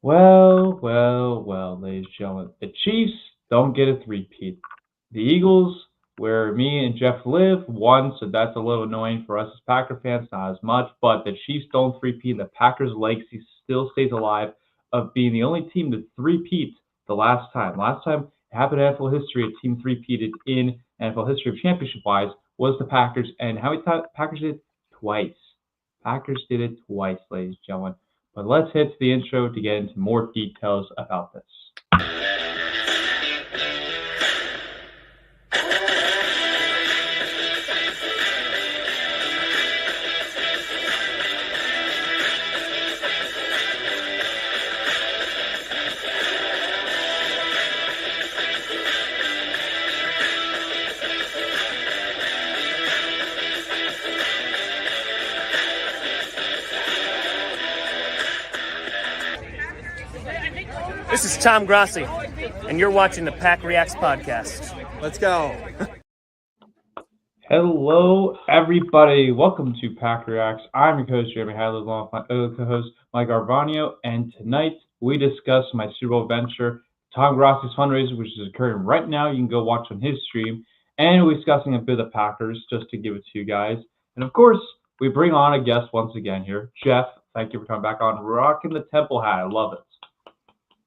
Well, ladies and gentlemen. The Chiefs don't get a three-peat. The Eagles, where me and Jeff live, won, so that's a little annoying for us as Packer fans, not as much. But the Chiefs don't three-peat. The Packers' legacy still stays alive of being the only team to three-peat the last time. Last time it happened in NFL history, a team three-peated in NFL history of championship-wise was the Packers. And how many times? Packers did it twice. Packers did it twice, ladies and gentlemen. But let's head to the intro to get into more details about this. This is Tom Grossi, and you're watching the PackReacts podcast. Let's go. Hello, everybody. Welcome to PackReacts. I'm your host, Jeremy Hadley, along with my other co-host, Mike Arvano, and tonight we discuss my Super Bowl venture, Tom Grossi's Fundraiser, which is occurring right now. You can go watch on his stream, and we're discussing a bit of the Packers, just to give it to you guys. And of course, we bring on a guest once again here, Jeff. Thank you for coming back on, rocking the Temple hat. I love it.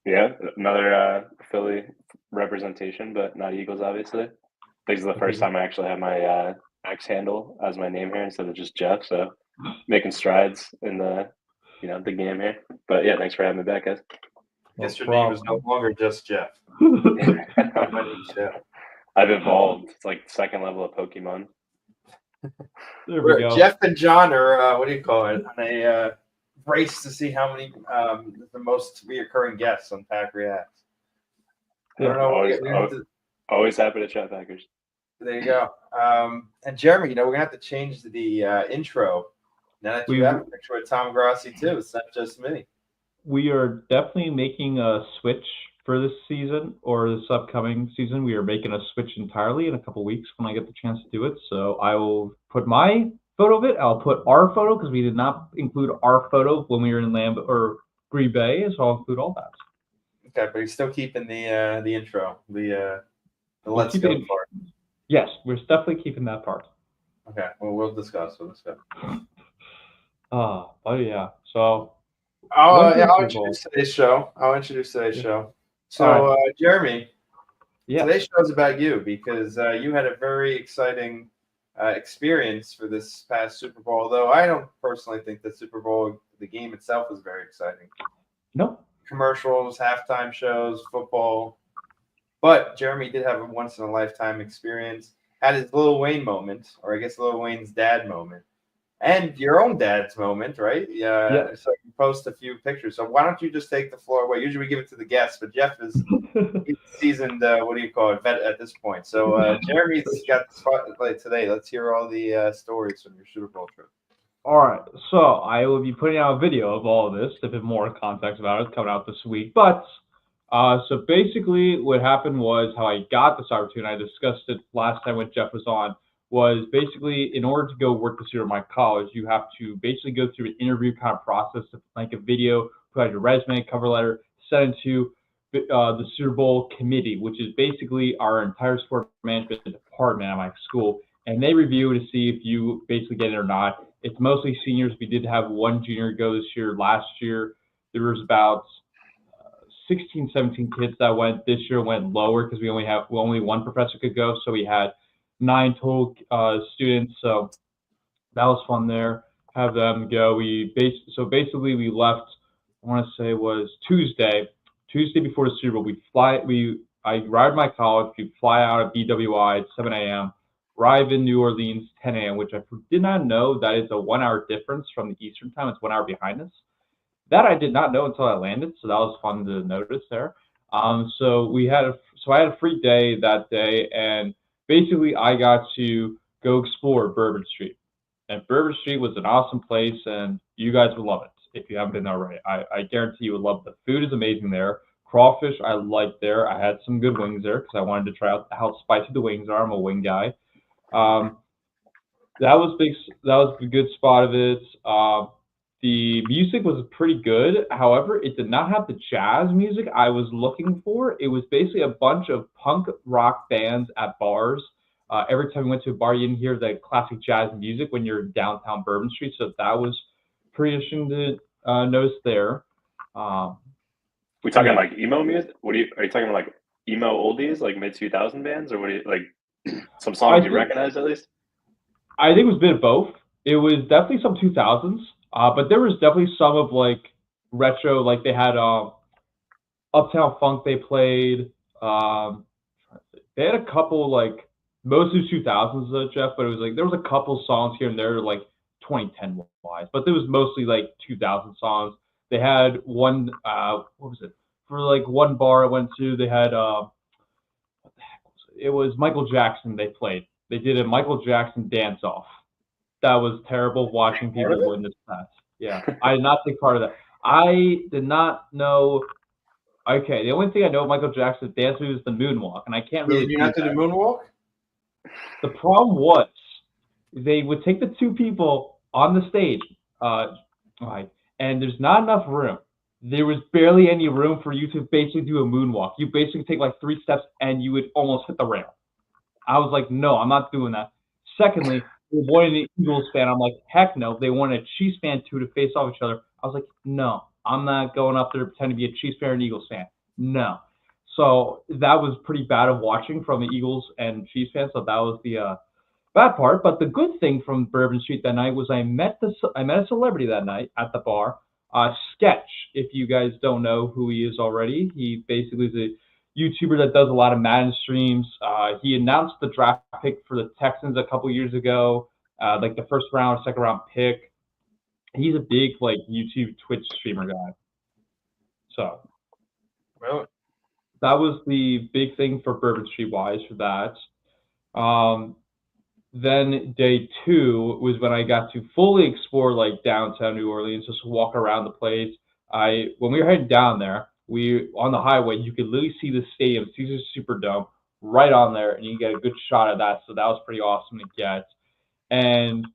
Yeah, another Philly representation, but not Eagles, obviously. This is the first time I actually have my X handle as my name here instead of just Jeff. So making strides in the the game here. But yeah, thanks for having me back, guys. Yes, your name is no longer just Jeff. I've evolved. It's like the second level of Pokemon. There we go. Jeff and John are what do you call it? On a race to see how many the most reoccurring guests on PackReacts. I don't know. Always happy to chat Packers. There you go. And Jeremy, we're gonna have to change the intro now that you have a picture with Tom Grossi too. It's not just me. We are definitely making a switch for this season or this upcoming season. We are making a switch entirely in a couple weeks when I get the chance to do it. So I will put my photo of it. I'll put our photo because we did not include our photo when we were in Green Bay, so I'll include all that. Okay, but you're still keeping the intro, the let's go part. Yes, we're definitely keeping that part. Okay, well we'll discuss. Oh yeah. So I'll introduce today's show. So Jeremy, today's show is about you because you had a very exciting experience for this past Super Bowl, although I don't personally think the Super Bowl, the game itself, is very exciting. No. Commercials, halftime shows, football. But Jeremy did have a once-in-a-lifetime experience, had his Lil Wayne moment, or I guess Lil Wayne's dad moment, and your own dad's moment, right? Yeah. So you post a few pictures. So why don't you just take the floor away? Usually we give it to the guests, but Jeff is seasoned, vet at this point. So Jeremy's got the spotlight today. Let's hear all the stories from your Super Bowl trip. All right. So I will be putting out a video of all of this, a bit more context about it, coming out this week. But so basically what happened was how I got this opportunity. I discussed it last time when Jeff was on. Was basically in order to go work this year at my college, you have to basically go through an interview kind of process to make a video, put out your resume, cover letter, send it to the Super Bowl committee, which is basically our entire sport management department at my school, and they review to see if you basically get it or not. It's mostly seniors. We did have one junior go this year. Last year, there was about 16, 17 kids that went. This year went lower because we only one professor could go, so we had 9 total students, so that was fun there. Have them go. So basically we left. I want to say it was Tuesday before the Super Bowl. I arrived at my college. We fly out at BWI at 7 a.m. Arrive in New Orleans 10 a.m., which I did not know that is a 1 hour difference from the Eastern time. It's 1 hour behind us. That I did not know until I landed, so that was fun to notice there. So I had a free day that day, and basically, I got to go explore Bourbon Street. And Bourbon Street was an awesome place, and you guys would love it if you haven't been there already. I guarantee you would love it. The food is amazing there. Crawfish, I liked there. I had some good wings there because I wanted to try out how spicy the wings are. I'm a wing guy. That was a good spot of it. the music was pretty good. However, it did not have the jazz music I was looking for. It was basically a bunch of punk rock bands at bars. Every time we went to a bar, you didn't hear the classic jazz music when you're downtown Bourbon Street. So that was pretty interesting to notice there. We talking Yeah. like emo music? Are you talking like emo oldies, like mid 2000 bands, or what do you like? Some songs you recognize at least? I think it was a bit of both. It was definitely some 2000s, but there was definitely some of like retro, like they had Uptown Funk they played. Um, they had a couple like mostly 2000s Jeff, but it was like there was a couple songs here and there like 2010 wise, but there was mostly like 2000 songs. They had one what was it? For like one bar I went to, they had what the heck was it? It was Michael Jackson they played. They did a Michael Jackson dance off. That was terrible watching people witness that. Yeah, I did not take part of that. I did not know. Okay, the only thing I know of Michael Jackson's dance move is the moonwalk, and I can't really Did you do not do the that. moonwalk? The problem was they would take the two people on the stage, right, and there's not enough room. There was barely any room for you to basically do a moonwalk. You basically take like 3 steps and you would almost hit the rail. I was like, no, I'm not doing that. Secondly, they wanted an Eagles fan. I'm like, heck no. They wanted a Chiefs fan too to face off each other. I was like, no, I'm not going up there to pretend to be a Chiefs fan or an Eagles fan. No. So that was pretty bad of watching from the Eagles and Chiefs fans. So that was the bad part. But the good thing from Bourbon Street that night was I met a celebrity that night at the bar. Sketch, if you guys don't know who he is already, he basically is a YouTuber that does a lot of Madden streams. He announced the draft pick for the Texans a couple years ago, like the first round, second round pick. He's a big like YouTube Twitch streamer guy. So Really? that was the big thing for Bourbon Street wise for that. Then day two was when I got to fully explore like downtown New Orleans, just walk around the place. When we were heading down there, we on the highway, you could literally see the stadium, Caesars Superdome, right on there, and you get a good shot of that. So that was pretty awesome to get. And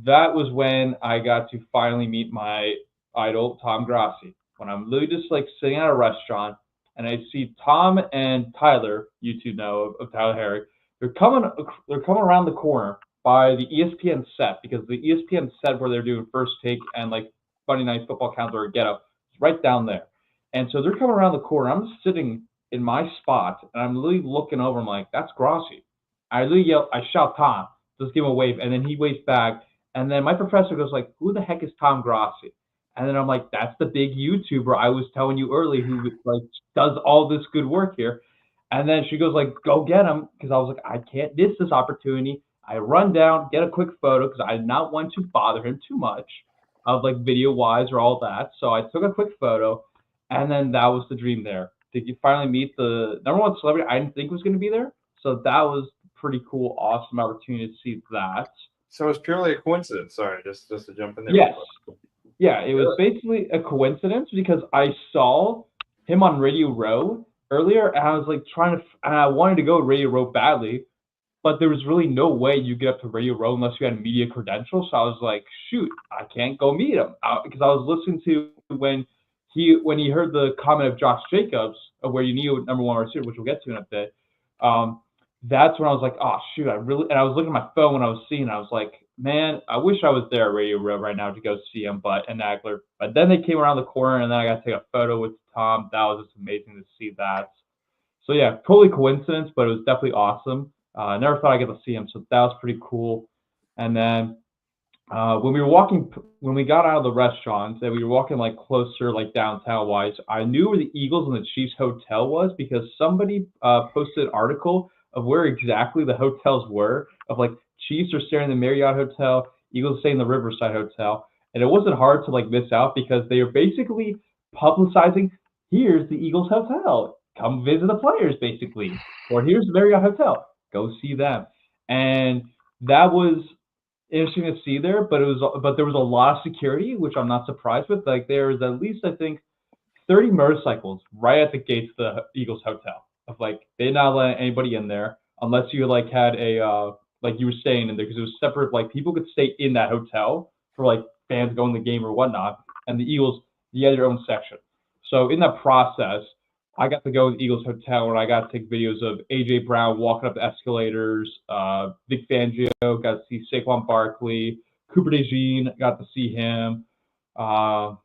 that was when I got to finally meet my idol, Tom Grossi. When I'm literally just like sitting at a restaurant and I see Tom and Tyler, you two know of Tyler Herrick, they're coming around the corner by the ESPN set because the ESPN set where they're doing First Take and like Funday Night Football Counter or Get Up is right down there. And so they're coming around the corner. I'm sitting in my spot and I'm literally looking over. I'm like, that's Grossi. I literally yell, I shout Tom, just give him a wave, and then he waves back. And then my professor goes like, who the heck is Tom Grossi? And then I'm like, that's the big YouTuber I was telling you earlier who like does all this good work here. And then she goes like, go get him, because I was like, I can't miss this opportunity. I run down, get a quick photo because I did not want to bother him too much of like video wise or all that. So I took a quick photo, and then that was the dream there. Did you finally meet the number one celebrity I didn't think was going to be there? So that was pretty cool, awesome opportunity to see that. So it's purely a coincidence. Sorry, just to jump in there. Yes. Yeah, it was basically a coincidence because I saw him on Radio Row earlier, and I was like and I wanted to go to Radio Row badly, but there was really no way you get up to Radio Row unless you had media credentials. So I was like, shoot, I can't go meet him because I was listening to when he heard the comment of Josh Jacobs of where you need number one receiver, which we'll get to in a bit. That's when I was like, oh shoot, and I was looking at my phone when I was seeing it. I was like, man, I wish I was there at Radio Row right now to go see him, and Nagler. But then they came around the corner, and then I got to take a photo with Tom. That was just amazing to see that. So yeah, totally coincidence, but it was definitely awesome. I never thought I'd get to see him, so that was pretty cool. And then when we got out of the restaurant, and we were walking like closer, like downtown wise, I knew where the Eagles and the Chiefs hotel was because somebody posted an article of where exactly the hotels were. Of like Chiefs are staying in the Marriott Hotel, Eagles stay in the Riverside Hotel, and it wasn't hard to like miss out because they were basically publicizing, here's the Eagles Hotel, come visit the players, basically, or here's the Marriott Hotel, go see them, and that was interesting to see there. But there was a lot of security, which I'm not surprised with. Like there was at least I think 30 motorcycles right at the gates of the Eagles Hotel. Of like they did not let anybody in there unless you like had a like you were staying in there because it was separate. Like people could stay in that hotel for like fans go in the game or whatnot, and the Eagles, you had your own section. So in that process, I got to go to the Eagles Hotel, and I got to take videos of A.J. Brown walking up the escalators, Vic Fangio, got to see Saquon Barkley, Cooper DeJean, got to see him. Trying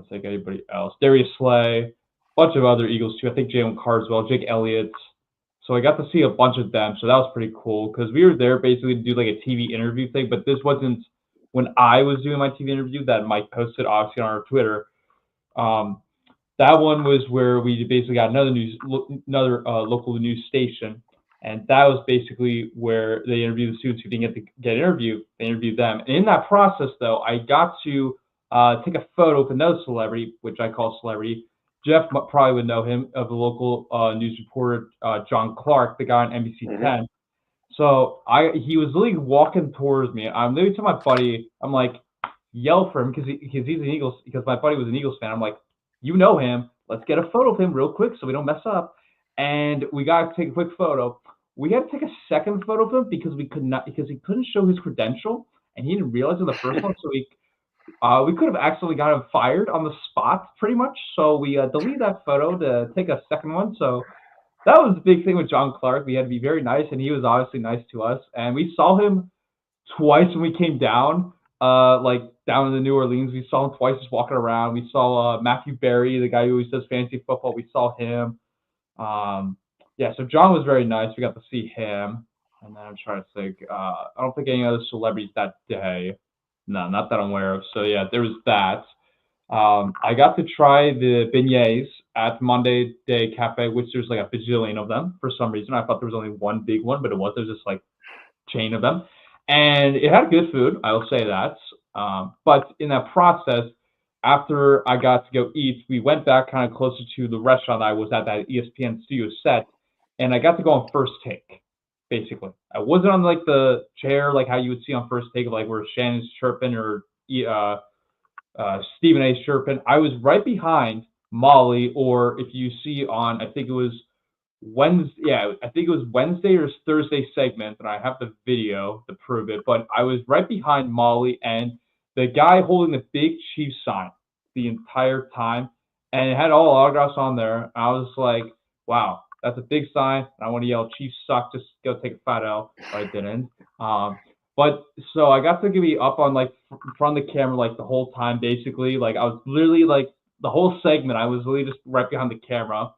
to think anybody else. Darius Slay, bunch of other Eagles too. I think Jalen Carswell, Jake Elliott. So I got to see a bunch of them. So that was pretty cool because we were there basically to do like a TV interview thing. But this wasn't when I was doing my TV interview that Mike posted obviously on our Twitter. That one was where we basically got another local news station, and that was basically where they interviewed the students who didn't get interviewed. They interviewed them. And in that process, though, I got to take a photo with another celebrity, which I call celebrity. Jeff probably would know him, of the local news reporter, John Clark, the guy on NBC 10. So he was literally walking towards me. I'm literally to my buddy, I'm like, yell for him because he's an Eagles, because my buddy was an Eagles fan. I'm like, you know him. Let's get a photo of him real quick so we don't mess up. And we got to take a quick photo. We had to take a second photo of him because he couldn't show his credential, and he didn't realize it the first one. So we could have accidentally got him fired on the spot, pretty much. So we deleted that photo to take a second one. So that was the big thing with John Clark. We had to be very nice, and he was obviously nice to us. And we saw him twice when we came down, like down in the New Orleans. We saw him twice just walking around. We saw Matthew Berry, the guy who always does fantasy football. We saw him. Yeah, so John was very nice. We got to see him. And then I'm trying to think. I don't think any other celebrities that day. No, not that I'm aware of. So yeah, there was that. I got to try the beignets at Monday Day Cafe, which there's like a bajillion of them for some reason. I thought there was only one big one, but it was. There's just like chain of them, and it had good food. I will say that. But in that process, after I got to go eat, we went back kind of closer to the restaurant I was at, that ESPN studio set, and I got to go on First Take. Basically, I wasn't on like the chair like how you would see on First Take, like where Shannon's chirping or Stephen A's chirping. I was right behind Molly, or if you see on, I think it was Wednesday. Yeah, I think it was Wednesday or Thursday segment, and I have the video to prove it. But I was right behind Molly and the guy holding the big Chiefs sign the entire time, and it had all autographs on there. I was like, wow. That's a big sign. I want to yell, Chiefs suck, just go take a fat L. But I didn't. But so I got to be up on like in front of the camera like the whole time, basically. Like I was literally like the whole segment, I was literally just right behind the camera.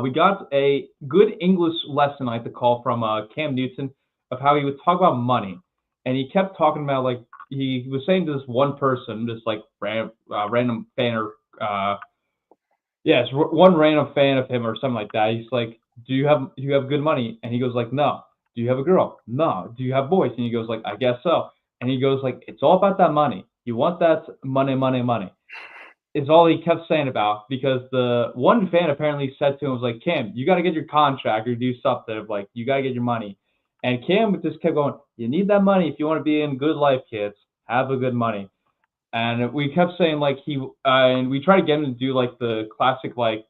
We got a good English lesson, I like to call, from Cam Newton, of how he would talk about money. And he kept talking about, like, he was saying to this one person, this like random fan or yes, one random fan of him or something like that. He's like, do you have good money? And he goes like, no. Do you have a girl? No. Do you have boys? And he goes like, I guess so. And he goes like, it's all about that money. You want that money, money, money. Is all he kept saying about, because the one fan apparently said to him, was like, Cam, you got to get your contract or do something of like, you got to get your money. And Cam just kept going, you need that money if you want to be in good life, kids. Have a good money. And we kept saying like and we tried to get him to do like the classic like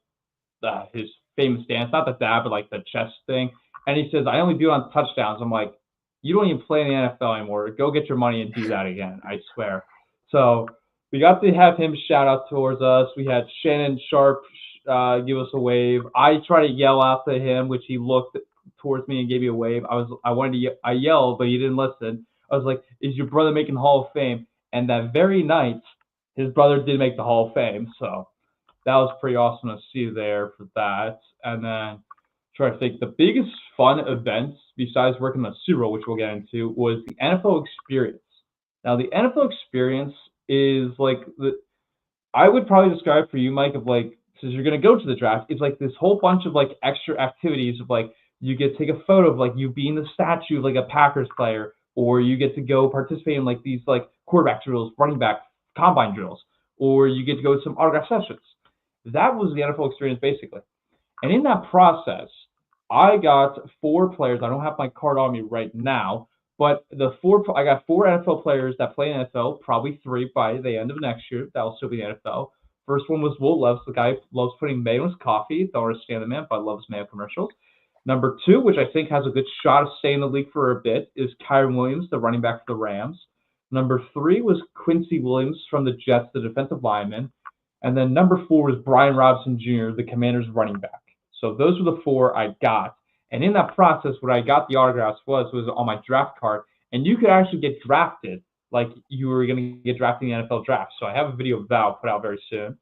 his famous dance, not the dab, but like the chest thing. And he says, I only do it on touchdowns. I'm like, you don't even play in the NFL anymore. Go get your money and do that again. I swear. So we got to have him shout out towards us. We had Shannon Sharp give us a wave. I tried to yell out to him, which he looked towards me and gave me a wave. I yelled, but he didn't listen. I was like, is your brother making Hall of Fame? And that very night, his brother did make the Hall of Fame. So that was pretty awesome to see there for that. And then try to think, the biggest fun events besides working the Super Bowl, which we'll get into, was the NFL experience. Now, the NFL experience is like I would probably describe for you, Mike, of like, since you're going to go to the draft, it's like this whole bunch of like extra activities of like, you get to take a photo of like you being the statue of like a Packers player, or you get to go participate in like these like quarterback drills, running back, combine drills, or you get to go to some autograph sessions. That was the NFL experience basically. And in that process, I got 4 players. I don't have my card on me right now, but I got 4 NFL players that play in NFL, probably 3 by the end of next year. That will still be in the NFL. First one was Will Levis, the guy who loves putting mayo in his coffee. Don't understand the man, but loves mayo commercials. Number 2, which I think has a good shot of staying in the league for a bit, is Kyren Williams, the running back for the Rams. Number 3 was Quincy Williams from the Jets, the defensive lineman. And then number 4 was Brian Robinson Jr., the Commanders running back. So those were the 4 I got. And in that process, what I got the autographs was on my draft card. And you could actually get drafted like you were going to get drafted in the NFL draft. So I have a video of that I'll put out very soon.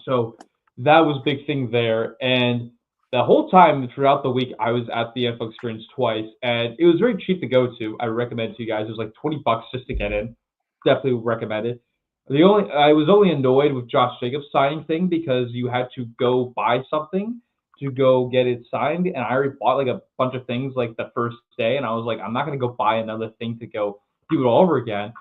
So that was a big thing there. And the whole time throughout the week, I was at the NFL Experience twice, and it was very cheap to go to. I recommend it to you guys. It was like $20 just to get in. Definitely recommend it. I was only annoyed with Josh Jacobs signing thing because you had to go buy something to go get it signed, and I already bought like a bunch of things like the first day, and I was like, I'm not gonna go buy another thing to go do it all over again.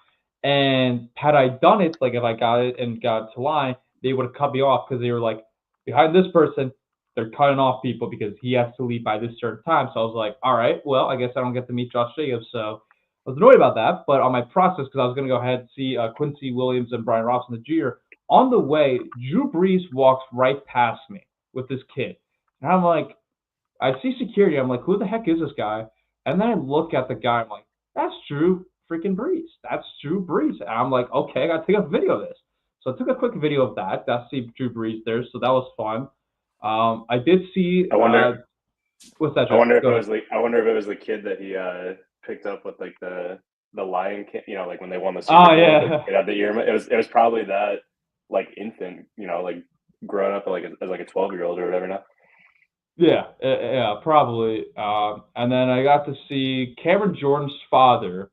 And had I done it, like if I got it and got to line, they would have cut me off because they were like, behind this person, they're cutting off people because he has to leave by this certain time. So I was like, all right, well, I guess I don't get to meet Josh Jacobs. So I was annoyed about that. But on my process, because I was going to go ahead and see Quincy Williams and Brian Robinson Jr., on the way, Drew Brees walks right past me with this kid. And I'm like, I see security. I'm like, who the heck is this guy? And then I look at the guy. I'm like, that's Drew freaking Brees. That's Drew Brees. And I'm like, okay, I got to take a video of this. So I took a quick video of that. That's see Drew Brees there. So that was fun. I did see. I wonder. What's that? I wonder if it was like. I wonder if it was the kid that he picked up with like the Lion King. You know, like when they won the Super Bowl. Yeah. It had the ear. It was probably that like infant. You know, like growing up like as like a 12-year-old or whatever now. Yeah, probably. And then I got to see Cameron Jordan's father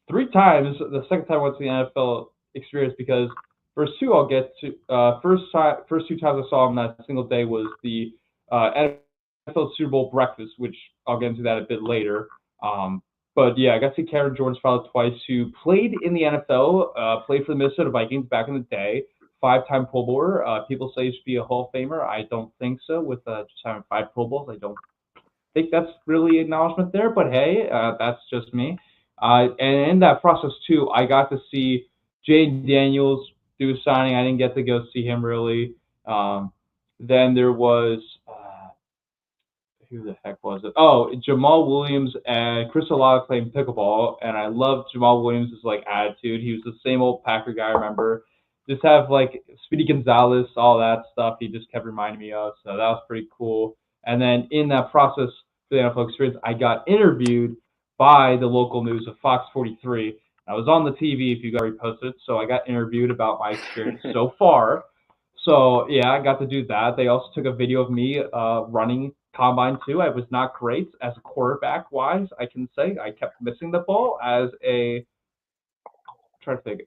3 times. The second time I went to the NFL Experience because first 2 I'll get to. First 2 times I saw him that single day was the NFL Super Bowl breakfast, which I'll get into that a bit later. But yeah, I got to see Cameron Jordan's father twice, who played in the NFL, played for the Minnesota Vikings back in the day. 5-time Pro Bowler. People say he should be a Hall of Famer. I don't think so. With just having 5 Pro Bowls, I don't think that's really acknowledgement there. But hey, that's just me. And in that process too, I got to see Jay Daniels do a signing. I didn't get to go see him really. Then there was who the heck was it? Oh, Jamal Williams and Chris Olave playing pickleball, and I loved Jamal Williams' like attitude. He was the same old Packer guy, I remember. Just have like Speedy Gonzalez, all that stuff. He just kept reminding me of, so that was pretty cool. And then in that process for the NFL Experience, I got interviewed by the local news of Fox 43. I was on the TV if you got reposted, so I got interviewed about my experience so far. So yeah, I got to do that. They also took a video of me running combine too. I was not great as a quarterback wise. I can say I kept missing the ball as a. Trying to think.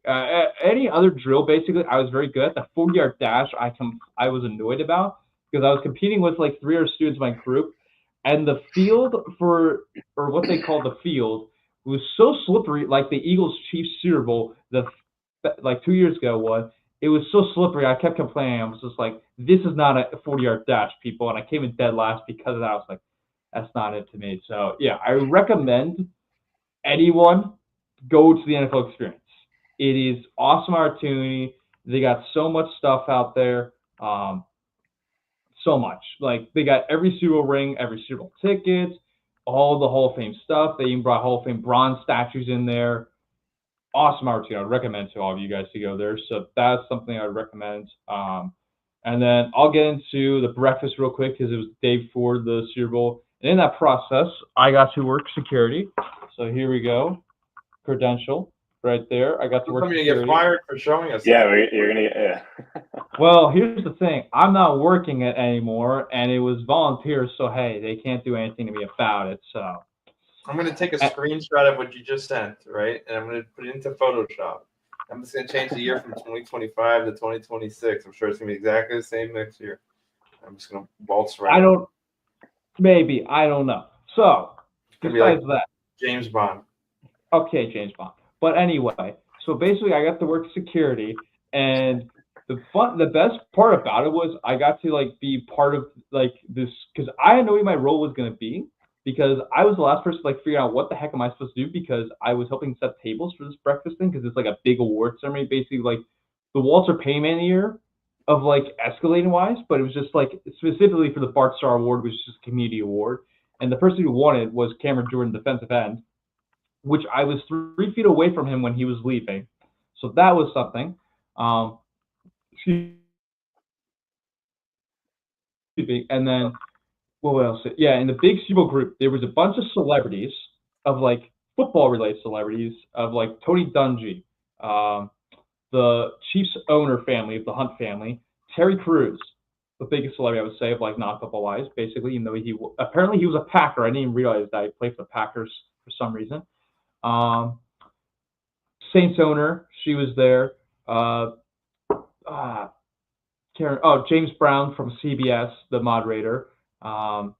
Any other drill, basically, I was very good. The 40-yard dash, I was annoyed about because I was competing with like 3 other students in my group, and the field or what they call the field, was so slippery. Like the Eagles Chiefs Super Bowl, like 2 years ago was. It was so slippery. I kept complaining. I was just like, this is not a 40-yard dash, people. And I came in dead last because of that. I was like, that's not it to me. So yeah, I recommend anyone go to the NFL Experience. It is awesome opportunity. They got so much stuff out there. So much. Like they got every Super Bowl ring, every Super Bowl tickets, all the Hall of Fame stuff. They even brought Hall of Fame bronze statues in there. Awesome opportunity. I would recommend to all of you guys to go there. So that's something I would recommend. And then I'll get into the breakfast real quick because it was the day before the Super Bowl. And in that process, I got to work security. So here we go. Credential. Right there, I got to work. I'm gonna get fired for showing us. Yeah, you're gonna get. Yeah. Well, here's the thing: I'm not working it anymore, and it was volunteer. So hey, they can't do anything to me about it. So I'm gonna take a screenshot of what you just sent, right? And I'm gonna put it into Photoshop. I'm just gonna change the year from 2025 to 2026. I'm sure it's gonna be exactly the same next year. I'm just gonna waltz around. I don't know. So besides that, James Bond. Okay, James Bond. But anyway, so basically I got to work security, and the best part about it was I got to like be part of like this because I didn't know what my role was gonna be because I was the last person to like figure out what the heck am I supposed to do because I was helping set tables for this breakfast thing because it's like a big award ceremony. Basically, like the Walter Payman year of like escalating wise, but it was just like specifically for the Bart Starr Award, which is just a community award, and the person who won it was Cameron Jordan, defensive end. which I was 3 feet away from him when he was leaving. So that was something. Excuse me. And then what else? Yeah, in the big Super Bowl group, there was a bunch of celebrities of like football related celebrities of like Tony Dungy, um, the Chiefs owner family of the Hunt family, Terry Crews, the biggest celebrity I would say of like not football wise, basically. Even though apparently he was a Packer, I didn't even realize that he played for the Packers for some reason. Saints owner, she was there. James Brown from CBS, the moderator. Not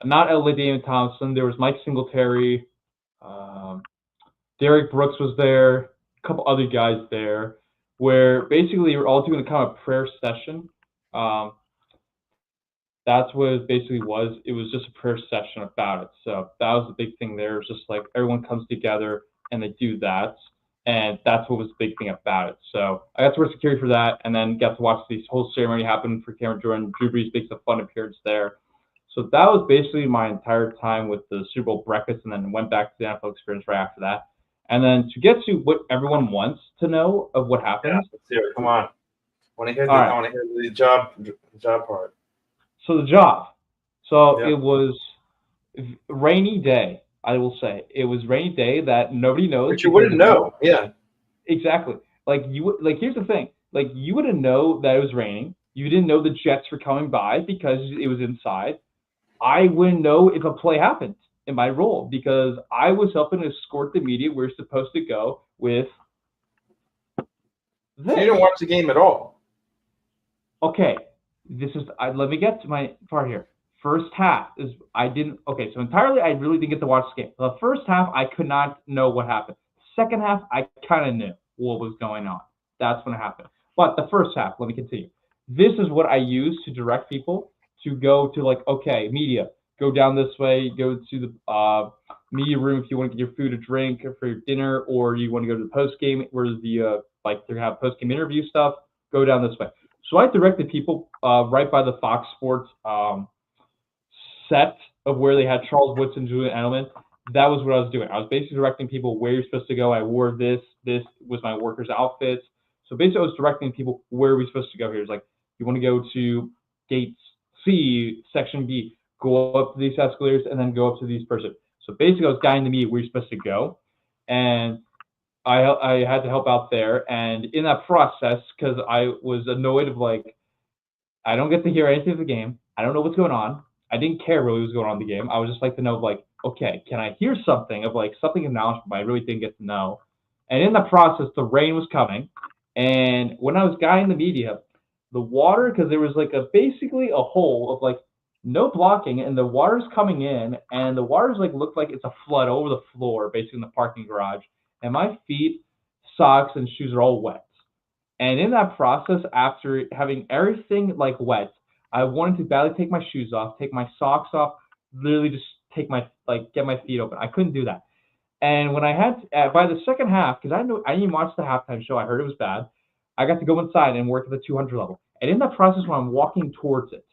L.A. Damon Thompson. There was Mike Singletary. Derek Brooks was there. A couple other guys there, where basically we're all doing a kind of prayer session. That's what it basically was. It was just a prayer session about it. So that was the big thing there. It was just like everyone comes together and they do that. And that's what was the big thing about it. So I got to work security for that and then got to watch this whole ceremony happen for Cameron Jordan. Drew Brees makes a fun appearance there. So that was basically my entire time with the Super Bowl breakfast and then went back to the NFL experience right after that. And then to get to what everyone wants to know of what happened. Yeah, let's hear it. Come on. I want to hear the job part. So the job. So Yeah. it was rainy day, I will say. It was rainy day that nobody knows. But you wouldn't know. Yeah. Exactly. Like here's the thing. Like you wouldn't know that it was raining. You didn't know the Jets were coming by because it was inside. I wouldn't know if a play happened in my role because I was helping escort the media where we're supposed to go with this. So you didn't watch the game at all. Okay. Let me get to my part here. First half is so entirely I really didn't get to watch the game. The first half I could not know what happened. Second half I kind of knew what was going on. That's when it happened. But the first half, let me continue. This is what I use to direct people to go to like, okay, media, go down this way, go to the media room if you want to get your food or drink for your dinner, or you want to go to the post game where the like they're gonna have post game interview stuff. Go down this way. So I directed people right by the Fox Sports set of where they had Charles Woodson, Julian Edelman. That was what I was doing. I was basically directing people where you're supposed to go. I wore this. This was my workers' outfits. So basically, I was directing people where we're supposed to go here. It's like, you want to go to gate C, section B, go up to these escalators, and then go up to these person. So basically, I was guiding the media where you're supposed to go. And I had to help out there. And in that process, because I was annoyed of like, I don't get to hear anything of the game. I don't know what's going on. I didn't care really what was going on in the game. I was just like to know, like, okay, can I hear something of like something announced, but I really didn't get to know. And in the process, the rain was coming. And when I was guiding the media, the water, because there was like basically a hole of like no blocking, and the water's coming in, and the water's like looked like it's a flood over the floor, basically in the parking garage. And my feet, socks, and shoes are all wet. And in that process, after having everything like wet, I wanted to badly take my shoes off, take my socks off, literally just get my feet open. I couldn't do that. And when I had by the second half, because I didn't even watch the halftime show, I heard it was bad. I got to go inside and work at the 200 level. And in that process, when I'm walking towards it,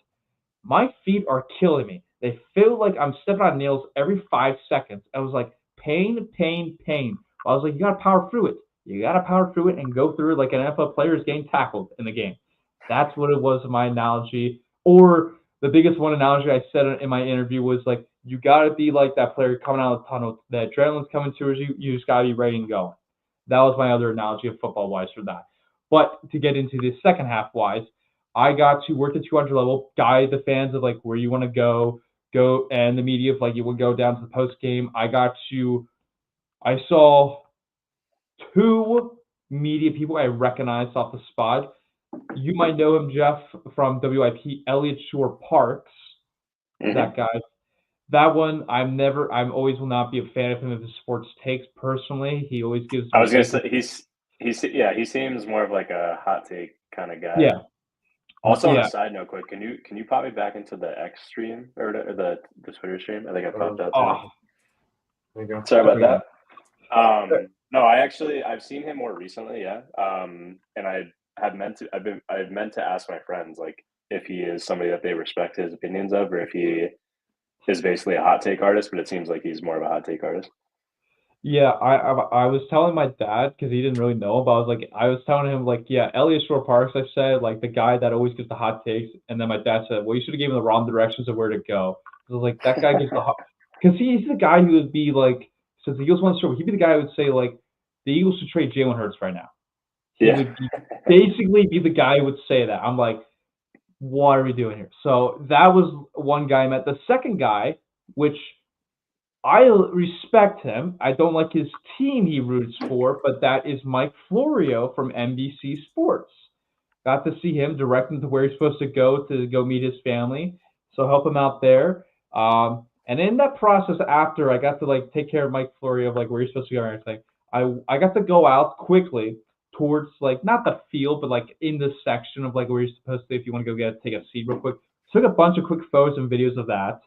my feet are killing me. They feel like I'm stepping on nails every 5 seconds. I was like, pain, pain, pain. I was like, you gotta power through it. You gotta power through it and go through it like an NFL player is getting tackled in the game. That's what it was in my analogy. Or the biggest one analogy I said in my interview was like, you gotta be like that player coming out of the tunnel. The adrenaline's coming towards you. You just gotta be ready and go. That was my other analogy of football wise for that. But to get into the second half wise, I got to work at 200 level, guide the fans of like where you want to go, and the media of like you would go down to the post game. I saw 2 media people I recognized off the spot. You might know him, Jeff, from WIP, Elliot Shore Parks. That guy. That one, I'm always will not be a fan of him of his sports takes personally. He always gives. I was gonna say he seems more of like a hot take kind of guy. Yeah. Also, on a side note, quick, can you pop me back into the X stream or the Twitter stream? I think I popped out. There you go. Sorry about that. No, I've seen him more recently, yeah. And I've meant to ask my friends like if he is somebody that they respect his opinions of, or if he is basically a hot take artist. But it seems like he's more of a hot take artist. Yeah, I was telling my dad because he didn't really know, but I was telling him like, yeah, Elias Shore Parks. I said like the guy that always gives the hot takes, and then my dad said, well, you should have given him the wrong directions of where to go. I was like, that guy gives the hot, because he's the guy who would be like, since the Eagles won the Super Bowl, he'd be the guy who would say like, the Eagles should trade Jalen Hurts right now. He Yeah. would basically be the guy who would say that. I'm like, what are we doing here? So that was one guy I met. The second guy, which I respect him. I don't like his team he roots for, but that is Mike Florio from NBC Sports. Got to see him, direct him to where he's supposed to go meet his family. So help him out there. And in that process, after I got to like take care of Mike Florio of like where he's supposed to go and everything, I got to go out quickly towards like not the field, but like in the section of like where you're supposed to if you want to go take a seat real quick. Took a bunch of quick photos and videos of that,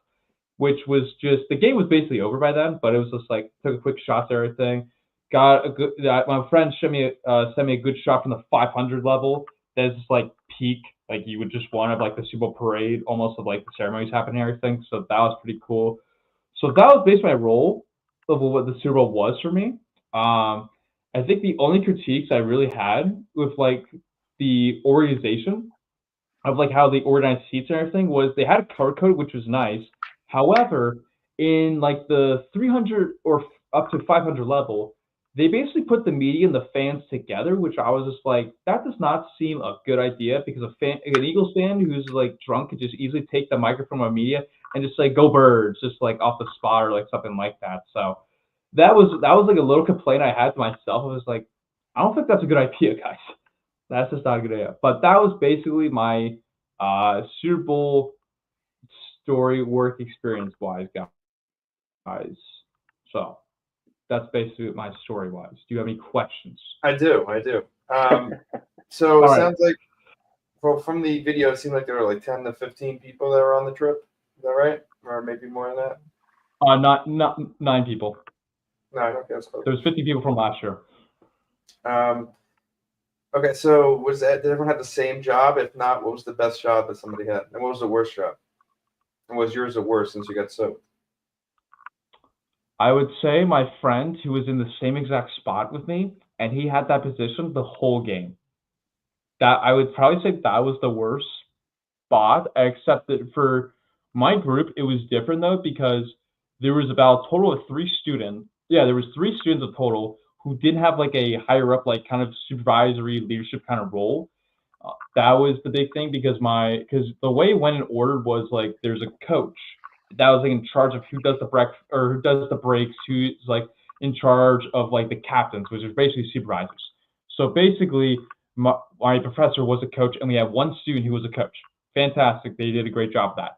which was just the game was basically over by then, but it was just like took a quick shot at everything. Got a good. My friend sent me a good shot from the 500 level. That's just like peak, like you would just want of like the Super Bowl parade, almost of like the ceremonies happening and everything. So that was pretty cool. So that was basically my role of what the Super Bowl was for me. I think the only critiques I really had with like the organization of like how they organized seats and everything was they had a color code which was nice. However, in like the 300 or up to 500 level, they basically put the media and the fans together, which I was just like, that does not seem a good idea because an Eagles fan who's like drunk could just easily take the microphone from media and just like go birds, just like off the spot or like something like that. So that was like a little complaint I had to myself. I was like, I don't think that's a good idea, guys. That's just not a good idea. But that was basically my Super Bowl story work experience wise, guys. So that's basically my story wise. Do you have any questions? I do. So All it right. sounds like, well, from the video, it seemed like there were like 10 to 15 people that were on the trip. Is that right? Or maybe more than that? Not 9 people. No, I don't guess so. There's 50 people from last year. Okay, so did everyone have the same job? If not, what was the best job that somebody had? And what was the worst job? And was yours the worst since you got soaked? I would say my friend who was in the same exact spot with me, and he had that position the whole game. That I would probably say that was the worst spot, except that for my group, it was different though because there was about a total of 3 students. Yeah, there was 3 students in total who didn't have like a higher up, like kind of supervisory leadership kind of role. That was the big thing because the way it went in order was like there's a coach that was like in charge of who does the who does the breaks, who's like in charge of like the captains, which are basically supervisors. So basically, my professor was a coach, and we had one student who was a coach. Fantastic, they did a great job of that.